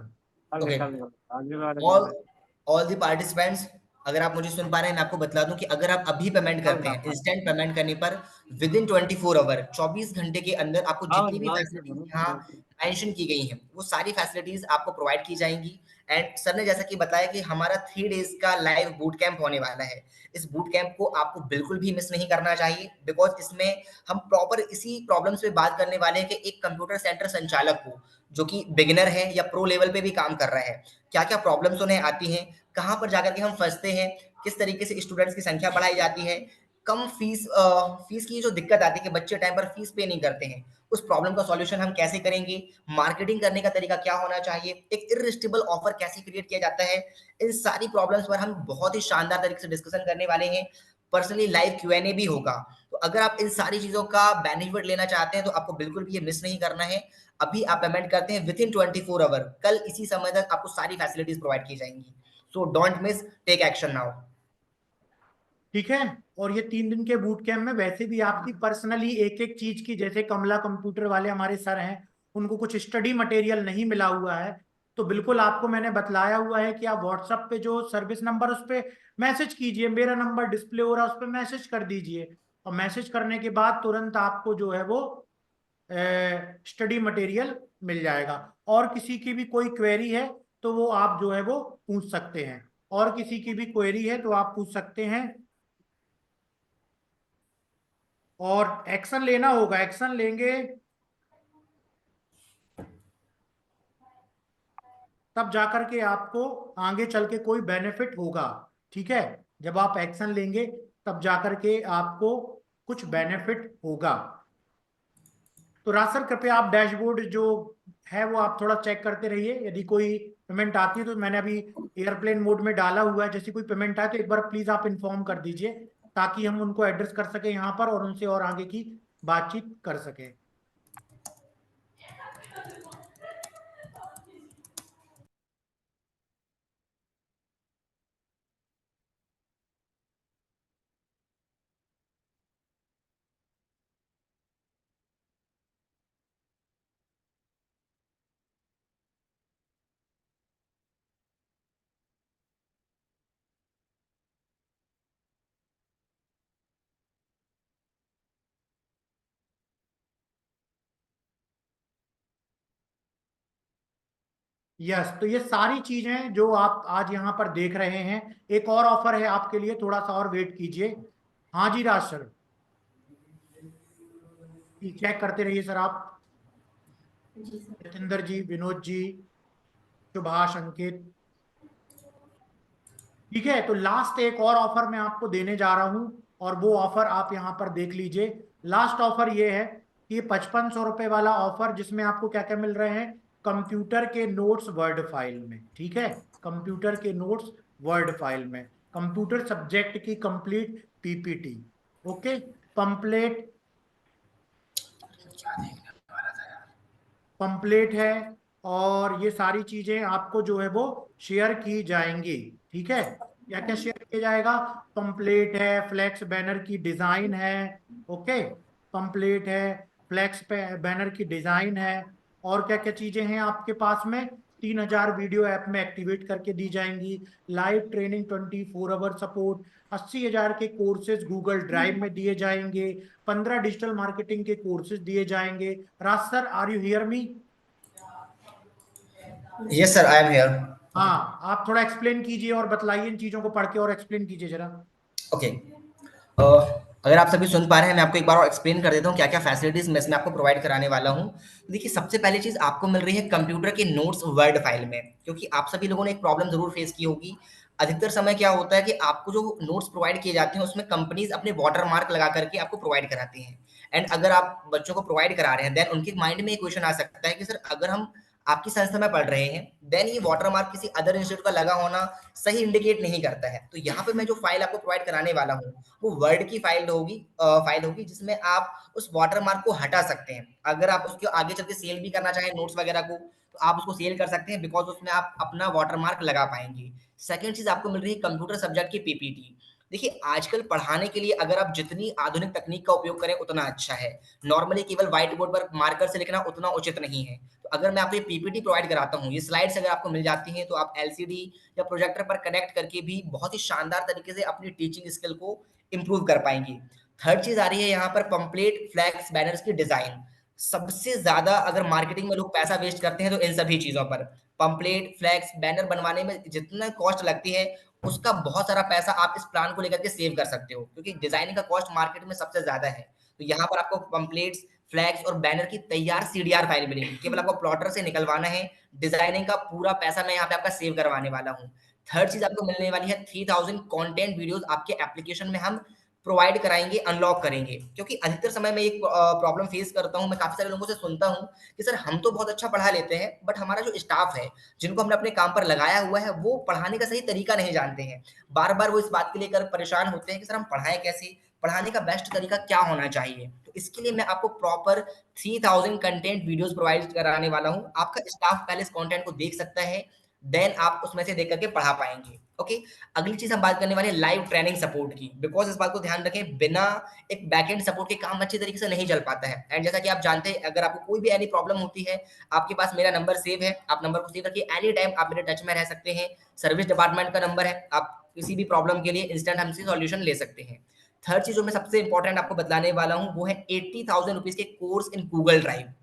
कल ओके, निकल निकल आज भी कल ऑल निकल ऑल द पार्टिसिपेंट्स, अगर आप मुझे सुन पा रहे हैं, मैं आपको बतला दूं कि अगर आप अभी पेमेंट कल करते का हैं, कल। इंस्टेंट पेमेंट करने पर विद इन 24 आवर, 24 घंटे के अंदर आपको हाँ जितनी भी फैसिलिटीज यहाँ हाँ मेंशन की गई हैं, वो सारी फैसिलिटीज आपको प्रोवाइड की जाएंगी। एंड सर ने जैसा कि बताया कि हमारा 3 डेज का लाइव बूट कैंप होने वाला है। इस बूट कैंप को आपको बिल्कुल भी मिस नहीं करना चाहिए, बिकॉज इसमें हम प्रॉपर इसी प्रॉब्लम्स पे बात करने वाले हैं कि एक कंप्यूटर सेंटर संचालक को, जो कि बिगिनर है या प्रो लेवल पे भी काम कर रहा है, क्या क्या प्रॉब्लम्स उन्हें आती हैं, कहाँ पर जाकर के हम फंसते हैं, किस तरीके से स्टूडेंट्स की संख्या बढ़ाई जाती है, कम फीस की जो दिक्कत आती है कि बच्चे टाइम पर फीस पे नहीं करते हैं, उस प्रॉब्लम का सॉल्यूशन हम कैसे करेंगे, मार्केटिंग करने का तरीका क्या होना चाहिए, एक इरिस्टिबल ऑफर कैसे क्रिएट किया जाता है, इन सारी प्रॉब्लम्स पर हम बहुत ही शानदार तरीके से डिस्कशन करने वाले हैं। पर्सनली लाइव Q&A भी होगा। तो अगर आप इन सारी चीजों का बेनिफिट लेना चाहते हैं तो आपको बिल्कुल भी ये मिस नहीं करना है। अभी आप पेमेंट करते हैं विद इन 24 आवर, कल इसी समय तक आपको सारी फैसिलिटीज प्रोवाइड की जाएंगी। So don't miss, take action now. ठीक है। और ये 3 दिन के बूट कैंप में वैसे भी आपकी पर्सनली एक एक चीज की, जैसे कमला कंप्यूटर वाले हमारे सर हैं, उनको कुछ स्टडी मटेरियल नहीं मिला हुआ है, तो बिल्कुल आपको मैंने बतलाया हुआ है कि आप व्हाट्सएप पे जो सर्विस नंबर उस पर मैसेज कीजिए, मेरा नंबर डिस्प्ले हो रहा है उस पर मैसेज कर दीजिए, और मैसेज करने के बाद तुरंत आपको जो है वो स्टडी मटेरियल मिल जाएगा। और किसी की भी कोई क्वेरी है तो वो आप जो है वो पूछ सकते हैं, और किसी की भी क्वेरी है तो आप पूछ सकते हैं। और एक्शन लेना होगा, एक्शन लेंगे तब जाकर के आपको आगे चल के कोई बेनिफिट होगा। ठीक है, जब आप एक्शन लेंगे तब जाकर के आपको कुछ बेनिफिट होगा। तो राज सर कृपया आप डैशबोर्ड जो है वो आप थोड़ा चेक करते रहिए, यदि कोई पेमेंट आती है तो मैंने अभी एयरप्लेन मोड में डाला हुआ है, जैसे कोई पेमेंट आए तो एक बार प्लीज आप इन्फॉर्म कर दीजिए, ताकि हम उनको एड्रेस कर सके यहाँ पर और उनसे और आगे की बातचीत कर सके। यस, तो ये सारी चीजें जो आप आज यहाँ पर देख रहे हैं, एक और ऑफर है आपके लिए, थोड़ा सा और वेट कीजिए। हाँ जी राज सर, चेक करते रहिए सर आप। जितेंद्र जी, विनोद जी, सुभाष, अंकित। ठीक है, तो लास्ट एक और ऑफर मैं आपको देने जा रहा हूं, और वो ऑफर आप यहाँ पर देख लीजिए। लास्ट ऑफर ये है कि 5500 रुपए वाला ऑफर, जिसमें आपको क्या क्या मिल रहे हैं, कंप्यूटर के नोट्स वर्ड फाइल में। ठीक है, कंप्यूटर के नोट्स वर्ड फाइल में, कंप्यूटर सब्जेक्ट की complete PPT. Okay, pamphlet, pamphlet है, और ये सारी चीजें आपको जो है वो शेयर की जाएंगी। ठीक है, क्या क्या शेयर किया जाएगा, पंपलेट है, फ्लैक्स बैनर की डिजाइन है। ओके, पंपलेट है, फ्लैक्स बैनर की डिजाइन है, और क्या क्या चीजें हैं आपके पास में, 3000 वीडियो ऐप में एक्टिवेट करके दी जाएंगी, लाइव ट्रेनिंग 24 आवर सपोर्ट, 80,000 के कोर्सेज गूगल ड्राइव में दिए जाएंगे, 15 डिजिटल मार्केटिंग के कोर्सेज दिए जाएंगे। Raj sir, are you hear me? Yes sir, I am here. हाँ, आप थोड़ा एक्सप्लेन कीजिए और बतलाइए इन चीजों को पढ़ के, और एक्सप्लेन कीजिए जरा। ओके, अगर आप सभी सुन पा रहे हैं, मैं आपको एक बार और एक्सप्लेन कर देता हूँ क्या क्या फैसिलिटीज मैं इसमें आपको प्रोवाइड कराने वाला हूँ। देखिए, सबसे पहली चीज आपको मिल रही है कंप्यूटर के नोट्स वर्ड फाइल में, क्योंकि आप सभी लोगों ने एक प्रॉब्लम जरूर फेस की होगी। अधिकतर समय क्या होता है कि आपको जो नोट्स प्रोवाइड किए जाते हैं उसमें कंपनीज अपने वाटर मार्क लगा करके आपको प्रोवाइड कराती हैं। एंड अगर आप बच्चों को प्रोवाइड करा रहे हैं, देन उनके माइंड में एक क्वेश्चन आ सकता है कि सर, अगर हम आपकी संस्था में पढ़ रहे हैं, देन ये वाटरमार्क किसी अदर इंस्टीट्यूट का लगा होना सही इंडिकेट नहीं करता है। तो यहाँ पे मैं जो फाइल आपको प्रोवाइड कराने वाला हूँ वो वर्ड की फाइल होगी जिसमें आप उस वाटरमार्क को हटा सकते हैं। अगर आप उसके आगे चल के सेल भी करना चाहें नोट्स वगैरह को, तो आप उसको सेल कर सकते हैं, बिकॉज उसमें आप अपना वाटरमार्क लगा पाएंगे। सेकंड चीज आपको मिल रही है कंप्यूटर सब्जेक्ट की पीपीटी। देखिए आजकल पढ़ाने के लिए अगर आप जितनी आधुनिक तकनीक का उपयोग करें उतना अच्छा है। नॉर्मली केवल व्हाइट बोर्ड पर मार्कर से लिखना उतना उचित नहीं है। तो अगर मैं आपको ये पीपीटी प्रोवाइड कराता हूँ, ये स्लाइड्स अगर आपको मिल जाती हैं, तो आप एलसीडी या प्रोजेक्टर पर कनेक्ट करके भी बहुत ही शानदार तरीके से अपनी टीचिंग स्किल को इंप्रूव कर पाएंगे। थर्ड चीज आ रही है यहाँ पर पंपलेट, फ्लैक्स, बैनर्स की डिजाइन। सबसे ज्यादा अगर मार्केटिंग में लोग पैसा वेस्ट करते हैं तो इन सभी चीजों पर। पंपलेट, फ्लैक्स, बैनर बनवाने में जितना कॉस्ट लगती है उसका बहुत सारा पैसा आप इस प्लान को लेकर के सेव कर सकते हो, क्योंकि डिजाइनिंग का कॉस्ट मार्केट में सबसे ज्यादा है। तो यहाँ पर आपको पंपलेट्स, फ्लैग्स और बैनर की तैयार सीडीआर फाइल मिलेगी, केवल आपको प्लॉटर से निकलवाना है। डिजाइनिंग का पूरा पैसा मैं यहाँ पे आपका सेव करवाने वाला हूँ। थर्ड चीज आपको मिलने वाली है 3000 कंटेंट वीडियोस आपके एप्लीकेशन में हम प्रोवाइड कराएंगे, अनलॉक करेंगे। क्योंकि अधिकतर समय मैं एक प्रॉब्लम फेस करता हूँ, मैं काफी सारे लोगों से सुनता हूँ कि सर हम तो बहुत अच्छा पढ़ा लेते हैं, बट हमारा जो स्टाफ है जिनको हमने अपने काम पर लगाया हुआ है वो पढ़ाने का सही तरीका नहीं जानते हैं। बार बार वो इस बात के लेकर परेशान होते हैं कि सर हम पढ़ाएं कैसे, पढ़ाने का बेस्ट तरीका क्या होना चाहिए। तो इसके लिए मैं आपको प्रॉपर 3000 कंटेंट वीडियोस प्रोवाइड कराने वाला हूं। आपका स्टाफ पहले इस कंटेंट को देख सकता है, देन आप उसमें से देख करके पढ़ा पाएंगे। ओके। अगली चीज हम बात करने वाले लाइव ट्रेनिंग सपोर्ट की, बिकॉज इस बात को ध्यान रखें, बिना एक बैकएंड सपोर्ट के काम अच्छी तरीके से नहीं चल पाता है। एंड जैसा कि आप जानते हैं, अगर आपको कोई भी एनी प्रॉब्लम होती है, आपके पास मेरा नंबर सेव है, आप नंबर को सेव रखिए, एनी टाइम आप मेरे टच में रह सकते हैं। सर्विस डिपार्टमेंट का नंबर है, आप किसी भी प्रॉब्लम के लिए इंस्टेंट हमसे सॉल्यूशन ले सकते हैं। थर्ड चीज जो मैं सबसे इंपॉर्टेंट आपको बतलाने वाला हूं वो है 80,000 रुपीज के कोर्स इन गूगल ड्राइव।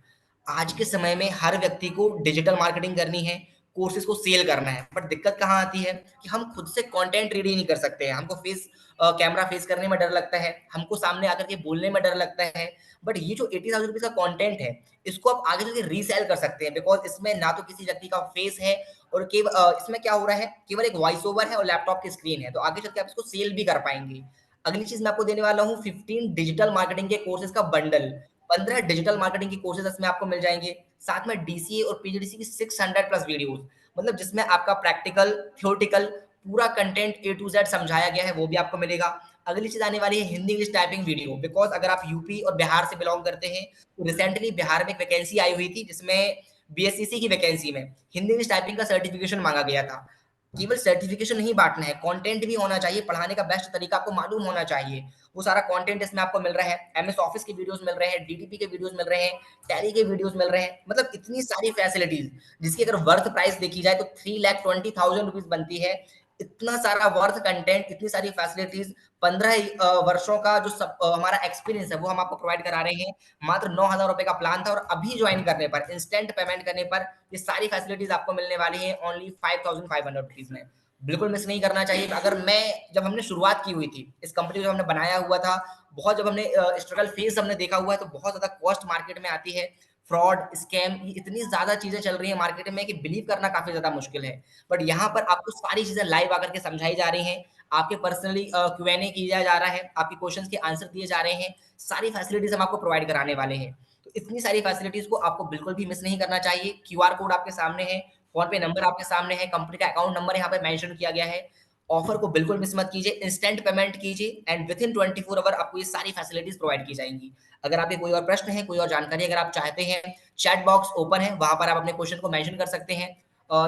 आज के समय में हर व्यक्ति को डिजिटल मार्केटिंग करनी है, कोर्सेज को सेल करना है, बट दिक्कत कहाँ आती है कि हम खुद से कंटेंट रेडी नहीं कर सकते हैं। हमको कैमरा फेस करने में डर लगता है, हमको सामने आकर के बोलने में डर लगता है। बट ये जो 80,000 रुपीज का कंटेंट है, इसको आप आगे चल के रीसेल कर सकते हैं, बिकॉज इसमें ना तो किसी व्यक्ति का फेस है, और केवल इसमें क्या हो रहा है, केवल एक वॉइस ओवर है और लैपटॉप की स्क्रीन है। तो आगे चल के आप इसको सेल भी कर पाएंगे। अगली चीज मैं आपको देने वाला हूँ 15 डिजिटल मार्केटिंग के कोर्सेज का बंडल। 15 डिजिटल मार्केटिंग की कोर्सेज इसमें आपको मिल जाएंगे, साथ में डीसीए और पीजीडीसी की 600 प्लस वीडियोस, मतलब जिसमें आपका प्रैक्टिकल, थ्योरेटिकल पूरा कंटेंट ए टू जेड समझाया गया है, वो भी आपको मिलेगा। अगली चीज आने वाली है Hindi English typing video, because अगर आप यूपी और बिहार से बिलोंग करते हैं, तो रिसेंटली बिहार में एक वैकेंसी आई हुई थी जिसमें बीएससीसी की वैकेंसी में हिंदी इंग्लिश टाइपिंग का सर्टिफिकेशन मांगा गया था। केवल सर्टिफिकेशन नहीं बांटना है, कंटेंट भी होना चाहिए, पढ़ाने का बेस्ट तरीका आपको मालूम होना चाहिए। वो सारा कंटेंट इसमें आपको मिल रहा है। एमएस ऑफिस के वीडियोस मिल रहे हैं, डीटीपी के वीडियोस मिल रहे हैं, टैली के वीडियोस मिल रहे हैं, मतलब इतनी सारी फैसिलिटीज जिसकी अगर वर्थ प्राइस देखी जाए तो 3,20,000 रुपीज बनती है। इतना सारा वर्थ कंटेंट, इतनी सारी फैसिलिटीज, 15 वर्षों का जो हमारा एक्सपीरियंस है वो हम आपको प्रोवाइड करा रहे हैं। मात्र 9,000 रुपए का प्लान था, और अभी ज्वाइन करने पर, इंस्टेंट पेमेंट करने पर ये सारी फैसिलिटीज आपको मिलने वाली है ओनली 5,500 रुपीज में। बिल्कुल मिस नहीं करना चाहिए। अगर मैं, जब हमने शुरुआत की हुई थी इस कंपनी को, जब हमने बनाया हुआ था, बहुत जब हमने स्ट्रगल फेज हमने देखा हुआ है, तो बहुत ज्यादा कॉस्ट मार्केट में आती है, फ्रॉड, स्कैम, इतनी ज्यादा चीजें चल रही है मार्केट में कि बिलीव करना काफी ज्यादा मुश्किल है। बट यहाँ पर आपको सारी चीजें लाइव आकर के समझाई जा रही हैं, आपके पर्सनली क्यूएनए किया जा रहा है, आपके क्वेश्चंस के आंसर दिए जा रहे हैं, सारी फैसिलिटीज हम आपको प्रोवाइड कराने वाले हैं। तो इतनी सारी फैसिलिटीज को आपको बिल्कुल भी मिस नहीं करना चाहिए। क्यूआर कोड आपके सामने है, फोन पे नंबर आपके सामने है, कंपनी का अकाउंट नंबर यहाँ पे मेंशन किया गया है। ऑफर को बिल्कुल मिस मत कीजिए, इंस्टेंट पेमेंट कीजिए, एंड विद इन 24 आवर आपको ये सारी फैसिलिटीज प्रोवाइड की जाएंगी। अगर आपके कोई और प्रश्न है, कोई और जानकारी अगर आप चाहते हैं, चैट बॉक्स ओपन है, वहां पर आप अपने क्वेश्चन को मेंशन कर सकते हैं।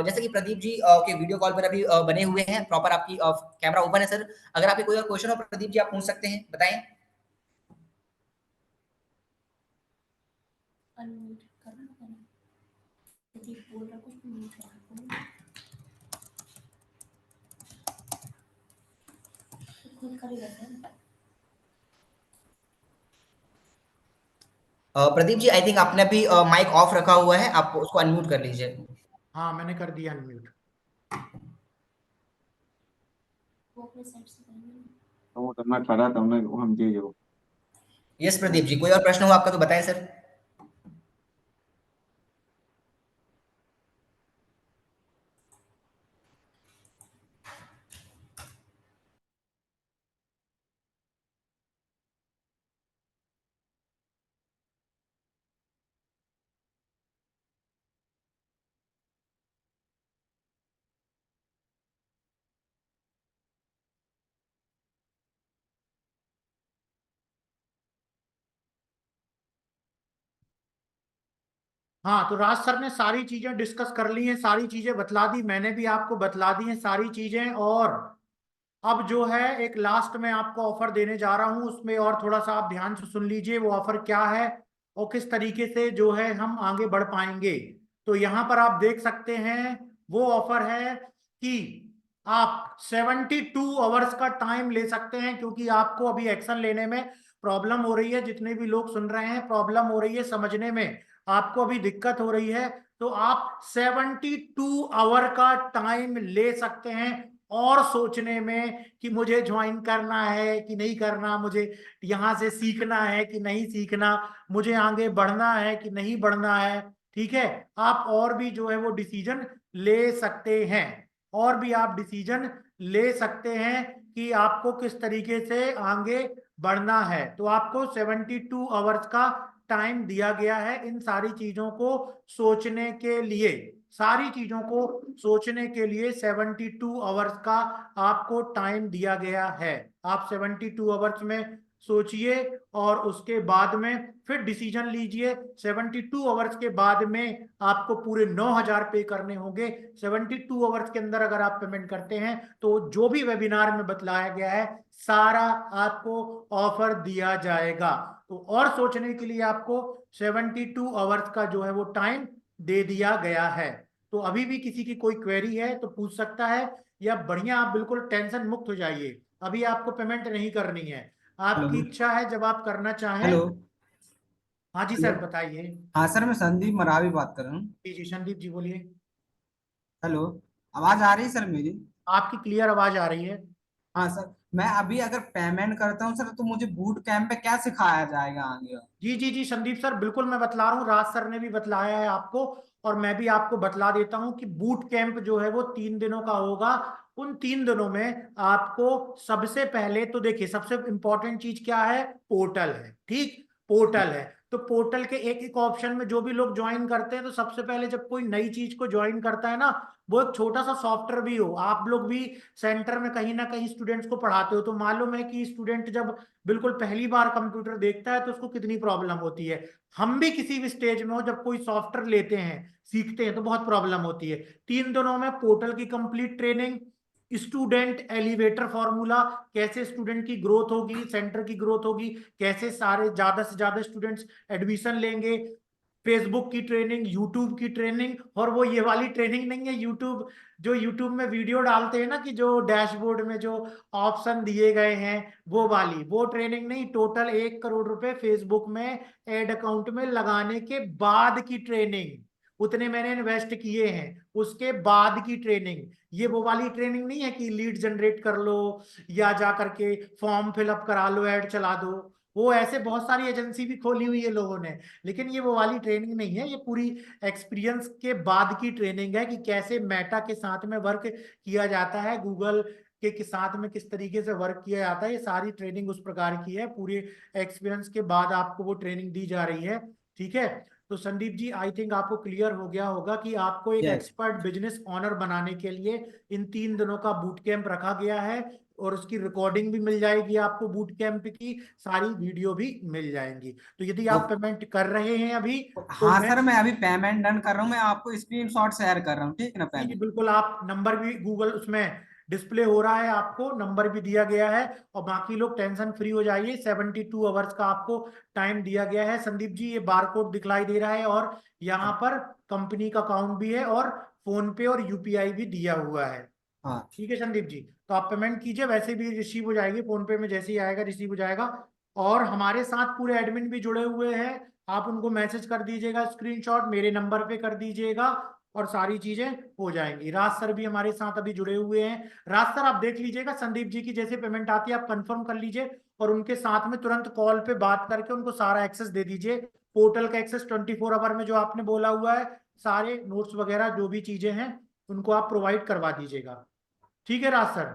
जैसे कि प्रदीप जी के वीडियो कॉल पर अभी बने हुए हैं, प्रॉपर आपकी कैमरा ओपन है सर। अगर आपके कोई और क्वेश्चन हो प्रदीप जी, आप पूछ सकते हैं, बताएं। अनम्यूट करना है, प्रदीप बोल रहा कुछ म्यूट है, खुद कर ही रहते हैं। प्रदीप जी, आई थिंक आपने भी माइक ऑफ रखा हुआ है, आप उसको अनम्यूट कर लीजिए। हाँ, मैंने कर दिया अनम्यूट। वो अपने साइड से करेंगे। तो मैं खड़ा था, मैं हम जी जो यस प्रदीप जी, कोई और प्रश्न हो आपका तो बताएं सर। हाँ, तो राज सर ने सारी चीजें डिस्कस कर ली हैं, सारी चीजें बतला दी, मैंने भी आपको बतला दी हैं सारी चीजें। और अब जो है एक लास्ट में आपको ऑफर देने जा रहा हूं, उसमें और थोड़ा सा आप ध्यान से सुन लीजिए वो ऑफर क्या है और किस तरीके से जो है हम आगे बढ़ पाएंगे। तो यहाँ पर आप देख सकते हैं वो ऑफर है कि आप 72 आवर्स का टाइम ले सकते हैं, क्योंकि आपको अभी एक्शन लेने में प्रॉब्लम हो रही है, जितने भी लोग सुन रहे हैं प्रॉब्लम हो रही है समझने में, आपको अभी दिक्कत हो रही है। तो आप 72 आवर का टाइम ले सकते हैं और सोचने में कि मुझे ज्वाइन करना है कि नहीं करना, मुझे यहाँ से सीखना है कि नहीं सीखना, मुझे आगे बढ़ना है कि नहीं बढ़ना है। ठीक है, आप और भी जो है वो डिसीजन ले सकते हैं, और भी आप डिसीजन ले सकते हैं कि आपको किस तरीके से आगे बढ़ना है। तो आपको 72 आवर्स का टाइम दिया गया है इन सारी चीजों को सोचने के लिए, सारी चीजों को सोचने के लिए 72 आवर्स का आपको टाइम दिया गया है। आप 72 आवर्स में सोचिए और उसके बाद में फिर डिसीजन लीजिए। 72 आवर्स के बाद में आपको पूरे 9,000 पे करने होंगे। 72 आवर्स के अंदर अगर आप पेमेंट करते हैं तो जो भी वेबिनार में बतलाया गया है सारा आपको ऑफर दिया जाएगा। तो और सोचने के लिए आपको 72 आवर्स का जो है वो टाइम दे दिया गया है। तो अभी भी किसी की कोई क्वेरी है तो पूछ सकता है, या बढ़िया आप बिल्कुल टेंशन मुक्त हो जाइए, अभी आपको पेमेंट नहीं करनी है, आपकी हेलो। इच्छा है जब आप करना चाहें। हेलो। हाँ जी हेलो। सर बताइए। हाँ सर, मैं संदीप मरावी बात कर रहा हूँ। जी जी संदीप जी बोलिए। हेलो। आवाज आ रही है सर मेरी? आपकी क्लियर आवाज आ रही है। हाँ सर, मैं अभी अगर पेमेंट करता हूँ सर तो मुझे बूट कैंप पे क्या सिखाया जाएगा आगे? जी जी जी संदीप सर बिल्कुल मैं बतला रहा हूँ, राज सर ने भी बतलाया है आपको, और मैं भी आपको बतला देता हूँ कि बूट कैंप जो है वो 3 दिनों का होगा। उन 3 दिनों में आपको सबसे पहले तो देखिए सबसे इंपॉर्टेंट चीज क्या है, पोर्टल है। ठीक, पोर्टल है। तो पोर्टल के एक एक ऑप्शन में जो भी लोग ज्वाइन करते हैं, तो सबसे पहले जब कोई नई चीज को ज्वाइन करता है ना, वो एक छोटा सा सॉफ्टवेयर भी हो, आप लोग भी सेंटर में कहीं ना कहीं स्टूडेंट्स को पढ़ाते हो, तो मालूम है कि स्टूडेंट जब बिल्कुल पहली बार कंप्यूटर देखता है तो उसको कितनी प्रॉब्लम होती है। हम भी किसी भी स्टेज में हो जब कोई सॉफ्टवेयर लेते हैं सीखते हैं तो बहुत प्रॉब्लम होती है। 3 दिनों में पोर्टल की complete training, student elevator formula, कैसे स्टूडेंट की ग्रोथ होगी, सेंटर की ग्रोथ होगी, कैसे सारे ज्यादा से ज्यादा स्टूडेंट्स एडमिशन लेंगे, फेसबुक की ट्रेनिंग, यूट्यूब की ट्रेनिंग, और वो ये वाली ट्रेनिंग नहीं है यूट्यूब, जो यूट्यूब में वीडियो डालते हैं ना कि जो डैशबोर्ड में जो ऑप्शन दिए गए हैं वो वाली, वो ट्रेनिंग नहीं, टोटल 1 करोड़ रुपए फेसबुक में एड अकाउंट में लगाने के बाद की ट्रेनिंग, उतने मैंने इन्वेस्ट किए हैं उसके बाद की ट्रेनिंग। ये वो वाली ट्रेनिंग नहीं है कि लीड जनरेट कर लो या जा करके फॉर्म फिलअप करा लो ऐड चला दो, वो ऐसे बहुत सारी एजेंसी भी खोली हुई है लोगों ने, लेकिन ये वो वाली ट्रेनिंग नहीं है, ये पूरी एक्सपीरियंस के बाद की ट्रेनिंग है कि कैसे मेटा के साथ में वर्क किया जाता है, गूगल के साथ में किस तरीके से वर्क किया जाता है, ये सारी ट्रेनिंग उस प्रकार की है, पूरे एक्सपीरियंस के बाद आपको वो ट्रेनिंग दी जा रही है। ठीक है, तो संदीप जी आई थिंक आपको क्लियर हो गया होगा कि आपको एक यस। एक्सपर्ट बिजनेस ऑनर बनाने के लिए इन 3 दिनों का बूट कैंप रखा गया है, और उसकी रिकॉर्डिंग भी मिल जाएगी आपको, बूट कैंप की सारी वीडियो भी मिल जाएंगी। तो यदि ओ, आप पेमेंट कर रहे हैं अभी तो हाँ मैं, सर, मैं अभी पेमेंट डन कर रहा हूँ, मैं आपको स्क्रीनशॉट शेयर कर रहा हूँ, ठीक है ना? जी जी पहले बिल्कुल, आप नंबर भी गूगल उसमें डिस्प्ले हो रहा है, आपको नंबर भी दिया गया है, और बाकी लोग टेंशन फ्री हो जाइए, 72 आवर्स का आपको टाइम दिया गया है। संदीप जी ये बार कोड दिखलाई दे रहा है, और यहाँ पर कंपनी का अकाउंट भी है, और फोन पे और यूपीआई भी दिया हुआ है। हाँ। ठीक है संदीप जी, तो आप पेमेंट कीजिए, वैसे भी रिसीव हो जाएगी फोन पे में, जैसे ही आएगा रिसीव हो जाएगा। और हमारे साथ पूरे एडमिन भी जुड़े हुए हैं, आप उनको मैसेज कर दीजिएगा, स्क्रीनशॉट मेरे नंबर पे कर दीजिएगा, और सारी चीजें हो जाएंगी। राज सर भी हमारे साथ अभी जुड़े हुए हैं। राज सर आप देख लीजिएगा, संदीप जी की जैसे पेमेंट आती है आप कंफर्म कर लीजिए, और उनके साथ में तुरंत कॉल पे बात करके उनको सारा एक्सेस दे दीजिए, पोर्टल का एक्सेस 24 आवर में जो आपने बोला हुआ है, सारे नोट्स वगैरह जो भी चीजें हैं उनको आप प्रोवाइड करवा दीजिएगा। ठीक है राज सर,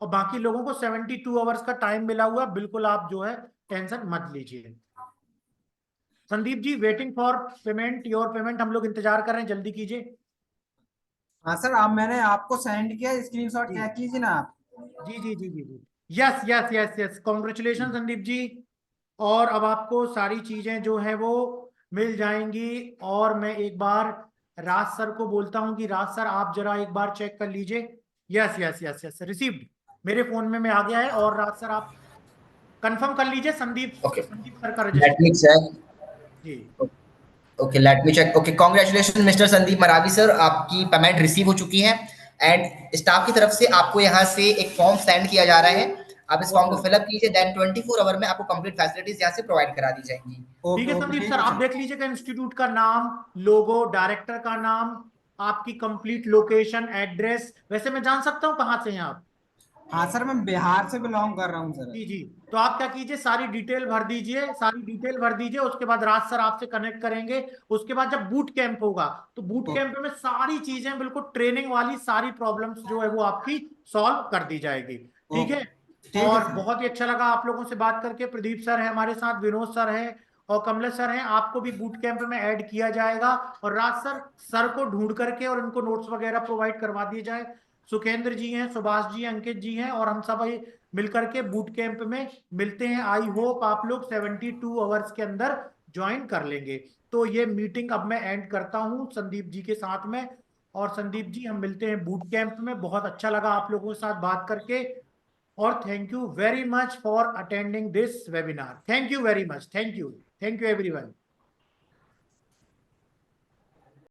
और बाकी लोगों को 72 आवर्स का टाइम मिला हुआ है, बिल्कुल आप जो है टेंशन मत लीजिए। Sandeep ji waiting for payment, your payment, हम लोग इंतजार कर रहे हैं, जल्दी कीजिए। हाँ सर, आप मैंने आपको सेंड किया स्क्रीनशॉट, जी चेक कीजिए ना आप। जी जी जी जी जी, yes yes yes yes, congratulation Sandeep ji. और अब आपको सारी चीजें जो है वो मिल जाएंगी। और मैं एक बार राज सर को बोलता हूं कि राज सर आप जरा एक बार चेक कर लीजिए। Yes yes yes yes received, मेरे फोन में आ गया है। और राज सर आप कंफर्म कर लीजिए संदीप ओके, संदीप सर का लेट मी रजिस्टर। चेक। जी okay, let me check. Okay, congratulation mister Sandeep Maravi sir, आपकी पेमेंट रिसीव हो चुकी है एंड स्टाफ की तरफ से आपको यहाँ से एक फॉर्म सेंड किया जा रहा है। आप इस फॉर्म को फिलअप कीजिए, देन 24 आवर में आपको कंप्लीट फैसिलिटीज यहाँ से प्रोवाइड करा दी जाएंगी। ठीक ओके है ओके संदीप ठीक सर, है आप सर। देख लीजिएगा इंस्टीट्यूट का नाम, लोगो, डायरेक्टर का नाम, आपकी कंप्लीट लोकेशन, एड्रेस। वैसे मैं जान सकता हूँ कहाँ से हैं आप? हाँ सर, मैं बिहार से बिलोंग कर रहा हूँ सर। जी जी। तो आप क्या कीजिए, सारी डिटेल भर दीजिए, सारी डिटेल भर दीजिए। उसके बाद राज सर आपसे कनेक्ट करेंगे। उसके बाद जब बूट कैंप होगा तो बूट ओ- कैंप में सारी चीजें बिल्कुल ट्रेनिंग वाली, सारी प्रॉब्लम्स जो है वो आपकी सॉल्व कर दी जाएगी। ठीक ओके है। ठीक है और सर। बहुत ही अच्छा लगा आप लोगों से बात करके। प्रदीप सर है हमारे साथ, विनोद सर है और कमलेश सर हैं। आपको भी बूट कैंप में ऐड किया जाएगा। और राज सर को ढूंढ करके और इनको नोट्स वगैरह प्रोवाइड करवा दिए जाए। सुखेंद्र जी हैं, सुभाष जी, अंकित जी हैं, और हम सब मिलकर के बूट कैंप में मिलते हैं। आई होप आप लोग 72 आवर्स के अंदर ज्वाइन कर लेंगे। तो ये मीटिंग अब मैं एंड करता हूं संदीप जी के साथ में। और संदीप जी, हम मिलते हैं बूट कैंप में। बहुत अच्छा लगा आप लोगों के साथ बात करके। और thank you very much for attending this webinar. Thank you very much. Thank you everyone.